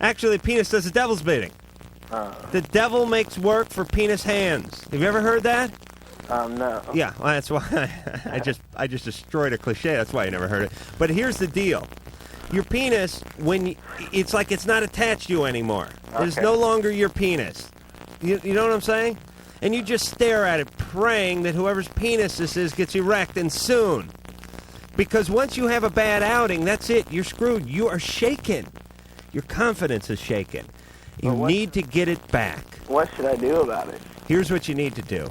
Actually, the penis does the devil's bidding. The devil makes work for penis hands. Have you ever heard that? No. Yeah, well, that's why I just destroyed a cliche. That's why you never heard it. But here's the deal: your penis, it's like it's not attached to you anymore. It's no longer your penis. You know what I'm saying? And you just stare at it, praying that whoever's penis this is gets erect, and soon. Because once you have a bad outing, that's it. You're screwed. You are shaken. Your confidence is shaken. You need to get it back. What should I do about it? Here's what you need to do.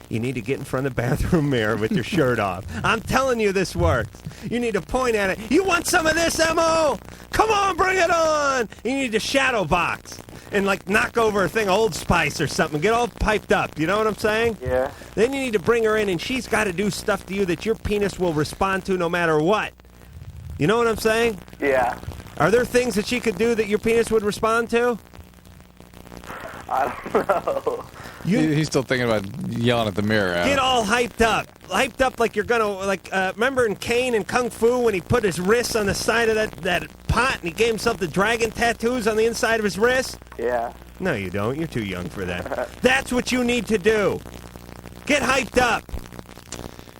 You need to get in front of the bathroom mirror with your shirt off. I'm telling you this works. You need to point at it. You want some of this, M.O.? Come on, bring it on. You need to shadow box and like knock over a thing of Old Spice or something. Get all piped up. You know what I'm saying? Yeah. Then you need to bring her in, and she's got to do stuff to you that your penis will respond to no matter what. You know what I'm saying? Yeah. Are there things that she could do that your penis would respond to? I don't know. He's still thinking about yelling at the mirror. Get all hyped up. Hyped up like you're going to, remember in Kane and Kung Fu when he put his wrists on the side of that pot and he gave himself the dragon tattoos on the inside of his wrist? Yeah. No, you don't. You're too young for that. That's what you need to do. Get hyped up.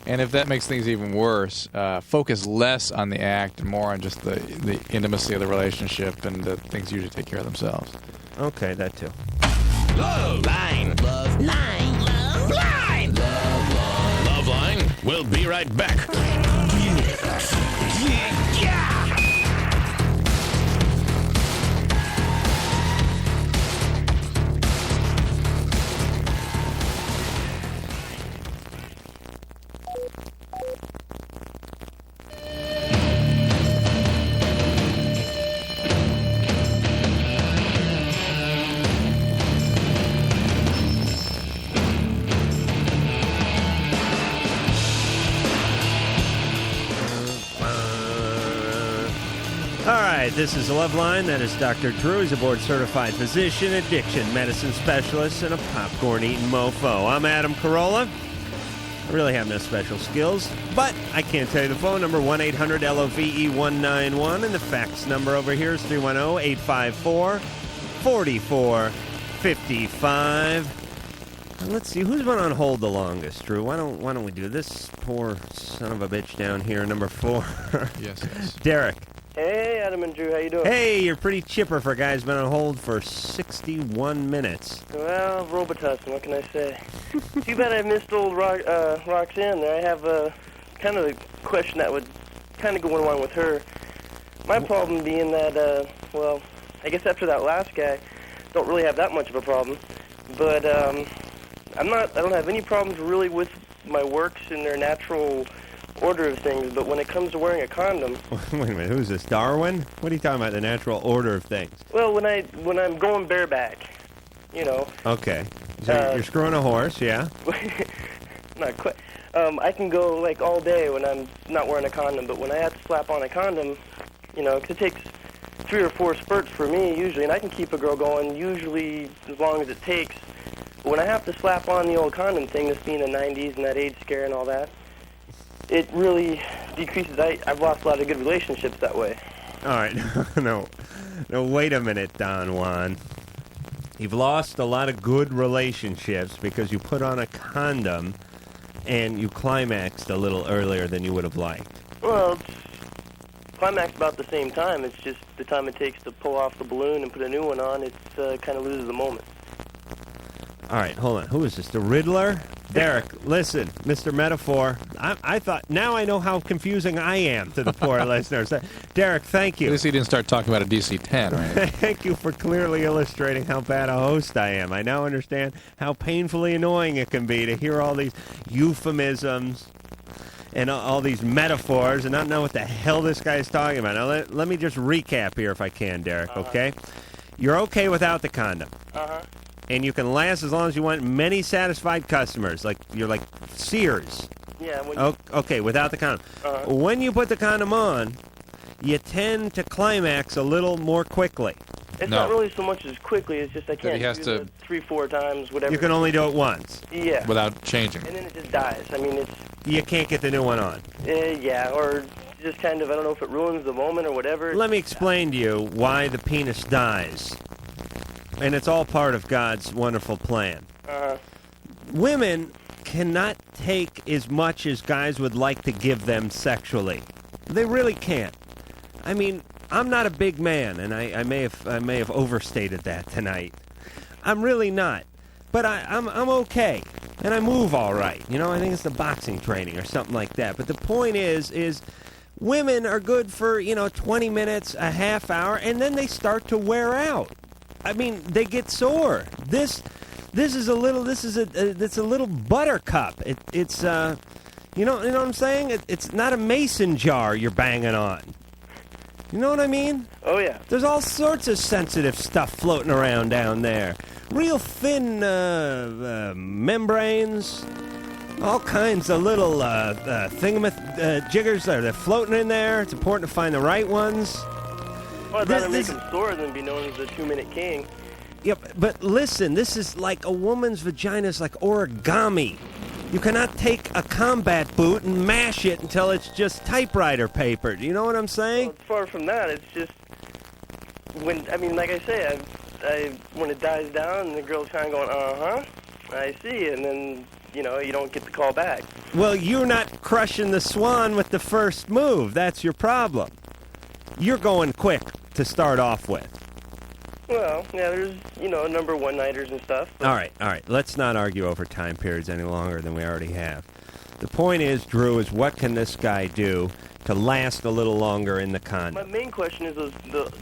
And if that makes things even worse, focus less on the act and more on just the intimacy of the relationship, and the things usually take care of themselves. Okay, that too. LoveLine. LoveLine. LoveLine. LoveLine. We'll be right back. This is LoveLine. That is Dr. Drew. He's a board-certified physician, addiction medicine specialist, and a popcorn-eating mofo. I'm Adam Carolla. I really have no special skills, but I can tell you the phone number, 1-800-LOVE-191, and the fax number over here is 310-854-4455. Let's see, who's been on hold the longest, Drew? Why don't we do this poor son of a bitch down here, number 4? Yes. Derek. Hey, Adam and Drew, how you doing? Hey, you're pretty chipper for a guy who's been on hold for 61 minutes. Well, Robitussin, what can I say? Too bad I missed old Roxanne there. I have kind of a question that would kind of go along with her. My problem being that, well, I guess after that last guy, don't really have that much of a problem. But I don't have any problems really with my works in their natural order of things, but when it comes to wearing a condom... Wait a minute, who's this, Darwin? What are you talking about, the natural order of things? Well, when I'm going bareback, you know... Okay. So you're screwing a horse, yeah? Not quite. I can go, like, all day when I'm not wearing a condom, but when I have to slap on a condom, you know, 'cause it takes 3 or 4 spurts for me, usually, and I can keep a girl going usually as long as it takes. But when I have to slap on the old condom thing, this being the 90s and that AIDS scare and all that, it really decreases. I've lost a lot of good relationships that way. All right. No, wait a minute, Don Juan. You've lost a lot of good relationships because you put on a condom and you climaxed a little earlier than you would have liked. Well, it's climaxed about the same time. It's just the time it takes to pull off the balloon and put a new one on, it kind of loses the moment. All right, hold on. Who is this, the Riddler? Derek, listen, Mr. Metaphor, I thought, now I know how confusing I am to the poor listeners. Derek, thank you. At least he didn't start talking about a DC-10, right? Thank you for clearly illustrating how bad a host I am. I now understand how painfully annoying it can be to hear all these euphemisms and all these metaphors and not know what the hell this guy is talking about. Now, let me just recap here if I can, Derek, okay? You're okay without the condom. And you can last as long as you want. Many satisfied customers. You're like Sears. Yeah. When Okay, without the condom. When you put the condom on, you tend to climax a little more quickly. It's not really so much as quickly. It's just I can't he has do to- the 3-4 times, whatever. You can only do it once. Yeah. Without changing. And then it just dies. I mean, it's... You can't get the new one on. Yeah, or just kind of, I don't know if it ruins the moment or whatever. Let me explain to you why the penis dies. And it's all part of God's wonderful plan. Women cannot take as much as guys would like to give them sexually. They really can't. I mean, I'm not a big man, and I may have overstated that tonight. I'm really not. But I'm okay, and I move all right. You know, I think it's the boxing training or something like that. But the point is women are good for, 20 minutes, a half hour, and then they start to wear out. I mean, they get sore. It's a little buttercup. It's you know what I'm saying? It's not a mason jar you're banging on. You know what I mean? Oh, yeah. There's all sorts of sensitive stuff floating around down there. Real thin membranes, all kinds of little jiggers that are floating in there. It's important to find the right ones. Well, I'd rather make them sore than be known as the 2-minute king. Yep, but listen, this is like a woman's vagina is like origami. You cannot take a combat boot and mash it until it's just typewriter paper. Do you know what I'm saying? Well, far from that. It's just when like I say, when it dies down and the girl's kind of going, I see, and then you don't get the call back. Well, you're not crushing the swan with the first move. That's your problem. You're going quick to start off with. Well, yeah, there's a number of one-nighters and stuff. But... All right. Let's not argue over time periods any longer than we already have. The point is, Drew, is what can this guy do to last a little longer in the condom? My main question is,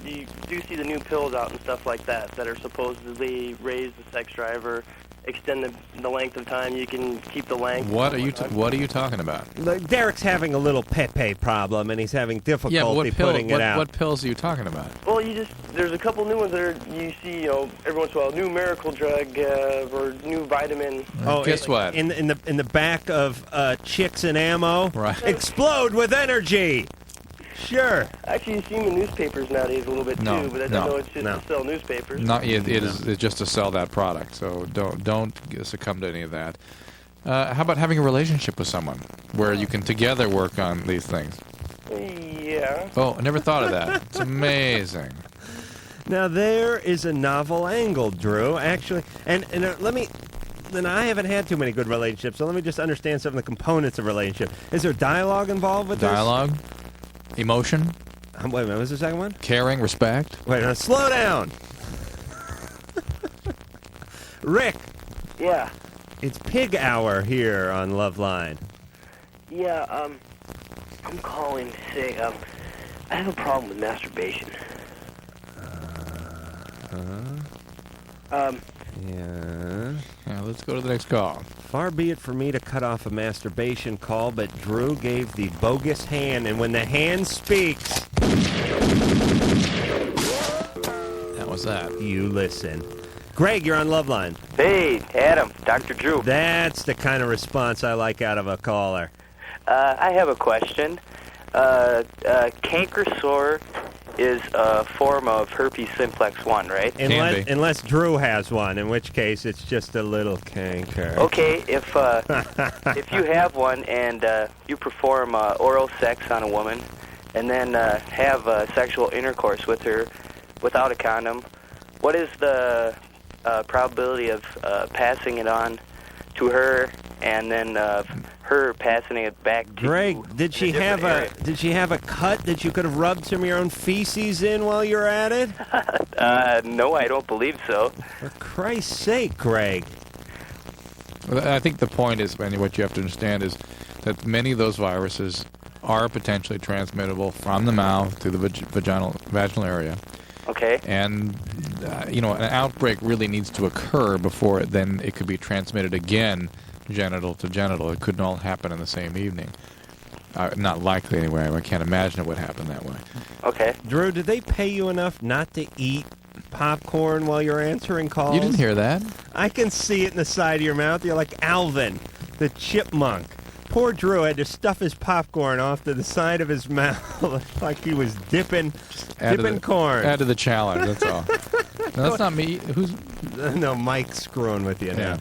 you do see the new pills out and stuff like that are supposedly raise the sex drive or extend the length of time you can keep the length. What are you talking about? Derek's having a little Pepe problem, and he's having difficulty putting it out. What pills are you talking about? Well, there's a couple new ones that you see, every once in a while, new miracle drug or new vitamin. Oh, guess what? In the back of Chicks and Ammo, right? Explode with energy. Sure. Actually, you see them in newspapers nowadays a little bit too, but I know it's just to sell newspapers. It's just to sell that product. So don't succumb to any of that. How about having a relationship with someone where you can together work on these things? Yeah. Oh, I never thought of that. It's amazing. Now there is a novel angle, Drew. Actually, and let me. Then I haven't had too many good relationships, so let me just understand some of the components of a relationship. Is there dialogue involved with this? Dialogue? Emotion? Wait a minute, what was the second one? Caring, respect. Wait, now slow down. Rick. Yeah. It's pig hour here on LoveLine. Yeah, I'm calling to say, I have a problem with masturbation. Yeah, let's go to the next call. Far be it for me to cut off a masturbation call, but Drew gave the bogus hand, and when the hand speaks... That was that. You listen. Greg, you're on LoveLine. Hey, Adam, Dr. Drew. That's the kind of response I like out of a caller. I have a question. Canker sore is a form of herpes simplex 1, right? Unless Drew has one, in which case it's just a little canker. Okay, if you have one and you perform oral sex on a woman and then have sexual intercourse with her without a condom, what is the probability of passing it on to her and then her passing it back to Greg, did she have a cut that you could have rubbed some of your own feces in while you're at it? No, I don't believe so. For Christ's sake, Greg. Well, I think the point is, and what you have to understand is that many of those viruses are potentially transmittable from the mouth to the vaginal area. Okay. And, an outbreak really needs to occur before it could be transmitted again, genital to genital. It couldn't all happen in the same evening. Not likely anyway. I can't imagine it would happen that way. Okay. Drew, did they pay you enough not to eat popcorn while you're answering calls? You didn't hear that. I can see it in the side of your mouth. You're like Alvin, the chipmunk. Poor Drew had to stuff his popcorn off to the side of his mouth like he was dipping corn. Add to the challenge, that's all. No, that's not me. Who's? No, Mike's screwing with you now.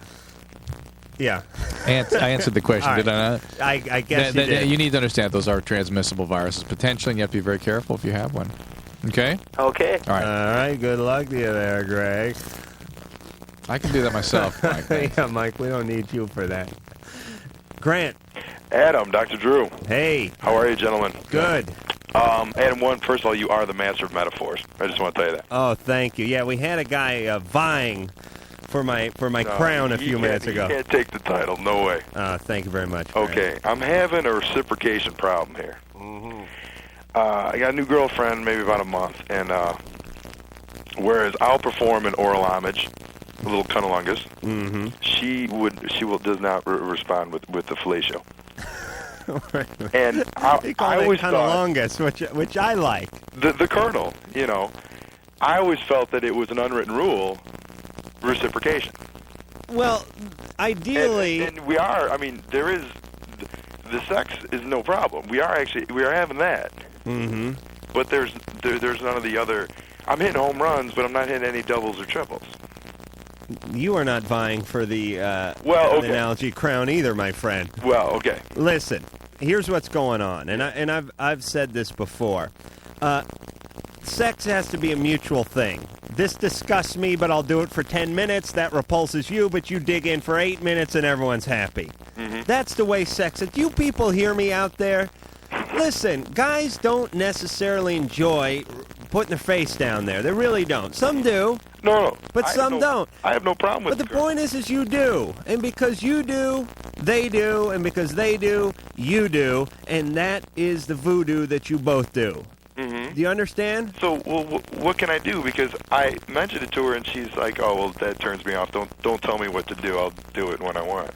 Yeah. I answered the question, Right. did I not? I guess you did. You need to understand those are transmissible viruses potentially, and you have to be very careful if you have one. Okay? Okay. All right. All right. Good luck to you there, Greg. I can do that myself, Mike. Yeah, Mike, we don't need you for that. Grant. Adam, Dr. Drew. Hey. How are you, gentlemen? Good. Adam, first of all, you are the master of metaphors. I just want to tell you that. Oh, thank you. Yeah, we had a guy vying for my crown a few minutes ago. You can't take the title. No way. Thank you very much. Grant. Okay, I'm having a reciprocation problem here. Mm-hmm. I got a new girlfriend, maybe about a month, and whereas I'll perform an oral homage, a little cunnilingus, she does not respond with the fellatio. And I always thought cunnilingus, which I like. The colonel, I always felt that it was an unwritten rule, reciprocation. Well, ideally, and we are. I mean, there is the sex is no problem. We are having that. Mm-hmm. But there's none of the other. I'm hitting home runs, but I'm not hitting any doubles or triples. You are not vying for the analogy crown either, my friend. Well, okay. Listen, here's what's going on, and I've said this before. Sex has to be a mutual thing. This disgusts me, but I'll do it for 10 minutes. That repulses you, but you dig in for 8 minutes, and everyone's happy. Mm-hmm. That's the way sex is. Do you people hear me out there? Listen, guys don't necessarily enjoy putting their face down there. They really don't. Some do. No. But some don't. I have no problem with it. But the point is you do. And because you do, they do. And because they do, you do. And that is the voodoo that you both do. Mm-hmm. Do you understand? So, what can I do? Because I mentioned it to her, and she's like, "Oh, well, that turns me off. Don't tell me what to do. I'll do it when I want."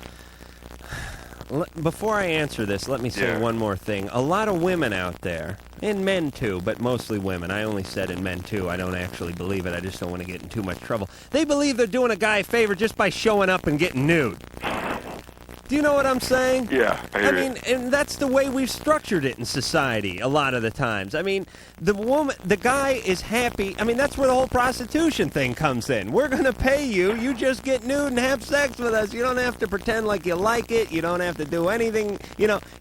Before I answer this, let me say one more thing. A lot of women out there, and men too, but mostly women. I only said in men too. I don't actually believe it. I just don't want to get in too much trouble. They believe they're doing a guy a favor just by showing up and getting nude. Do you know what I'm saying? Yeah, I hear you. And that's the way we've structured it in society a lot of the times. I mean, the guy is happy. I mean, that's where the whole prostitution thing comes in. We're going to pay you. You just get nude and have sex with us. You don't have to pretend like you like it. You don't have to do anything.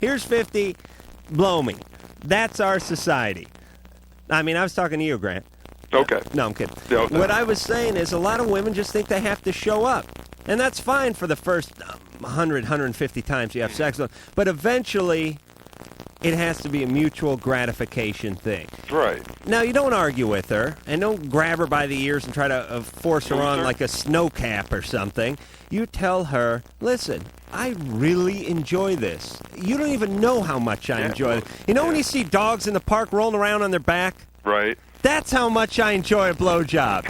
Here's 50, blow me. That's our society. I mean, I was talking to you, Grant. Okay. No, I'm kidding. Okay. What I was saying is a lot of women just think they have to show up. And that's fine for the first 100, 150 times you have sex with them. But eventually, it has to be a mutual gratification thing. Right. Now, you don't argue with her, and don't grab her by the ears and try to force her on like a snow cap or something. You tell her, listen, I really enjoy this. You don't even know how much I enjoy it. You know when you see dogs in the park rolling around on their back? Right. That's how much I enjoy a blowjob.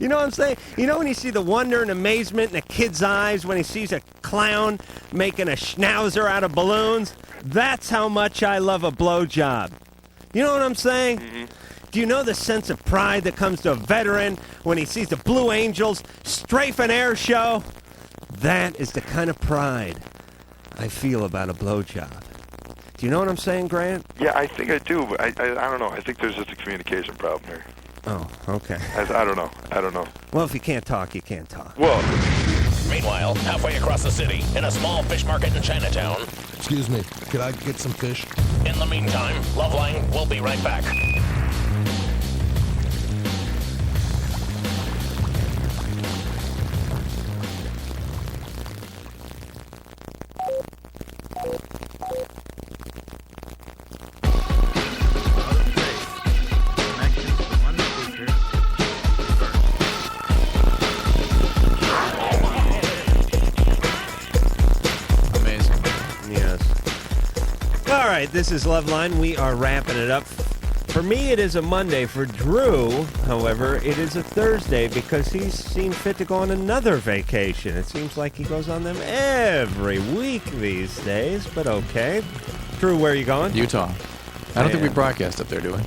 You know what I'm saying? You know when you see the wonder and amazement in a kid's eyes when he sees a clown making a schnauzer out of balloons? That's how much I love a blowjob. You know what I'm saying? Mm-hmm. Do you know the sense of pride that comes to a veteran when he sees the Blue Angels strafe an air show? That is the kind of pride I feel about a blowjob. Do you know what I'm saying, Grant? Yeah, I think I do, but I don't know. I think there's just a communication problem here. Oh, okay. I don't know. Well, if you can't talk, you can't talk. Well. Meanwhile, halfway across the city, in a small fish market in Chinatown. Excuse me, could I get some fish? In the meantime, LoveLine will be right back. All right, this is LoveLine. We are wrapping it up. For me, it is a Monday. For Drew, however, it is a Thursday because he's seen fit to go on another vacation. It seems like he goes on them every week these days, but okay. Drew, where are you going? Utah. I don't think we broadcast up there, do we?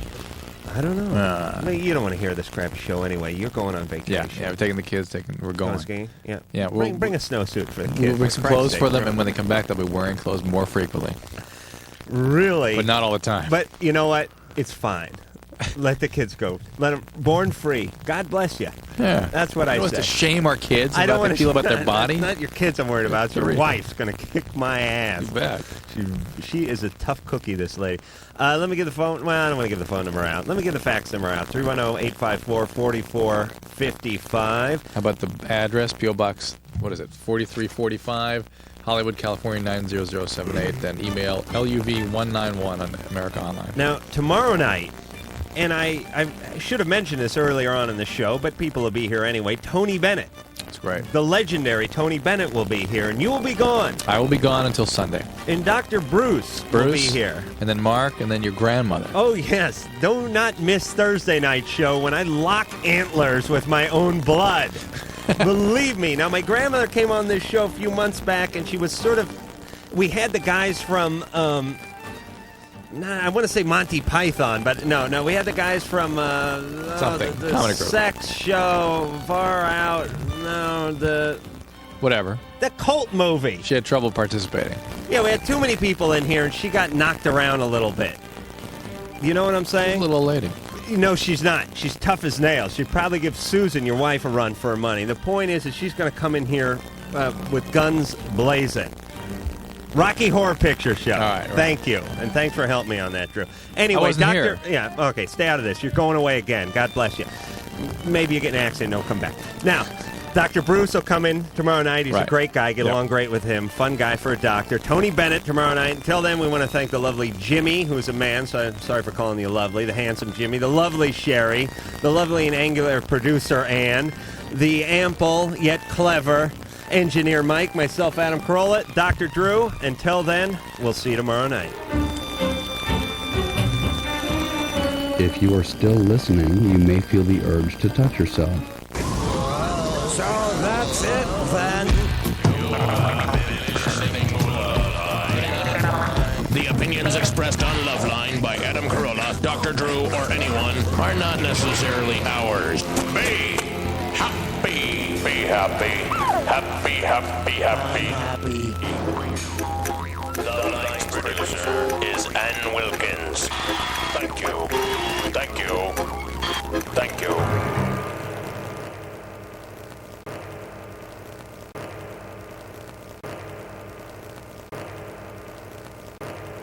I don't know. I mean, you don't want to hear this crappy show anyway. You're going on vacation. Yeah, we're taking the kids. We're going. Skiing? Yeah. Yeah. Bring a snowsuit for the kids. We'll bring some clothes for them, and when they come back, they'll be wearing clothes more frequently. Really? But not all the time. But you know what? It's fine. Let the kids go. Let them born free. God bless you. Yeah. That's what I don't say. Want to shame our kids I don't about want they feel about their body. Not your kids I'm worried about. It's your wife's going to kick my ass. You bet. She is a tough cookie, this lady. Let me give the phone. Well, I don't want to give the phone number out. Let me give the fax number out. 310-854-4455. How about the address? P.O. Box, what is it? 4345, Hollywood, California, 90078. Then email LUV191 on America Online. Now, tomorrow night, and I should have mentioned this earlier on in the show, but people will be here anyway. Tony Bennett. That's great. The legendary Tony Bennett will be here, and you will be gone. I will be gone until Sunday. And Dr. Bruce will be here. And then Mark, and then your grandmother. Oh, yes. Do not miss Thursday night show when I lock antlers with my own blood. Believe me. Now, my grandmother came on this show a few months back, and she was sort of... We had the guys from... I want to say Monty Python, but no, we had the guys from something the comedy group, sex show, Far Out. No, whatever. The cult movie. She had trouble participating. Yeah, we had too many people in here, and she got knocked around a little bit. You know what I'm saying? Little old lady. No, she's not. She's tough as nails. She'd probably give Susan, your wife, a run for her money. The point is that she's going to come in here with guns blazing. Rocky Horror Picture Show. All right. Thank you. And thanks for helping me on that, Drew. Anyway, I wasn't here. Yeah, okay, stay out of this. You're going away again. God bless you. Maybe you get an accident and don't come back. Now, Dr. Bruce will come in tomorrow night. He's a great guy. Get along great with him. Fun guy for a doctor. Tony Bennett tomorrow night. Until then, we want to thank the lovely Jimmy, who's a man, so I'm sorry for calling you lovely, the handsome Jimmy, the lovely Sherry, the lovely and angular producer Ann, the ample yet clever engineer Mike, myself, Adam Carolla, Dr. Drew. Until then, we'll see you tomorrow night. If you are still listening, you may feel the urge to touch yourself. So that's it then. The opinions expressed on LoveLine by Adam Carolla, Dr. Drew, or anyone are not necessarily ours. Be happy. Be happy. Happy, happy, happy. LoveLine's producer is Ann Wilkins.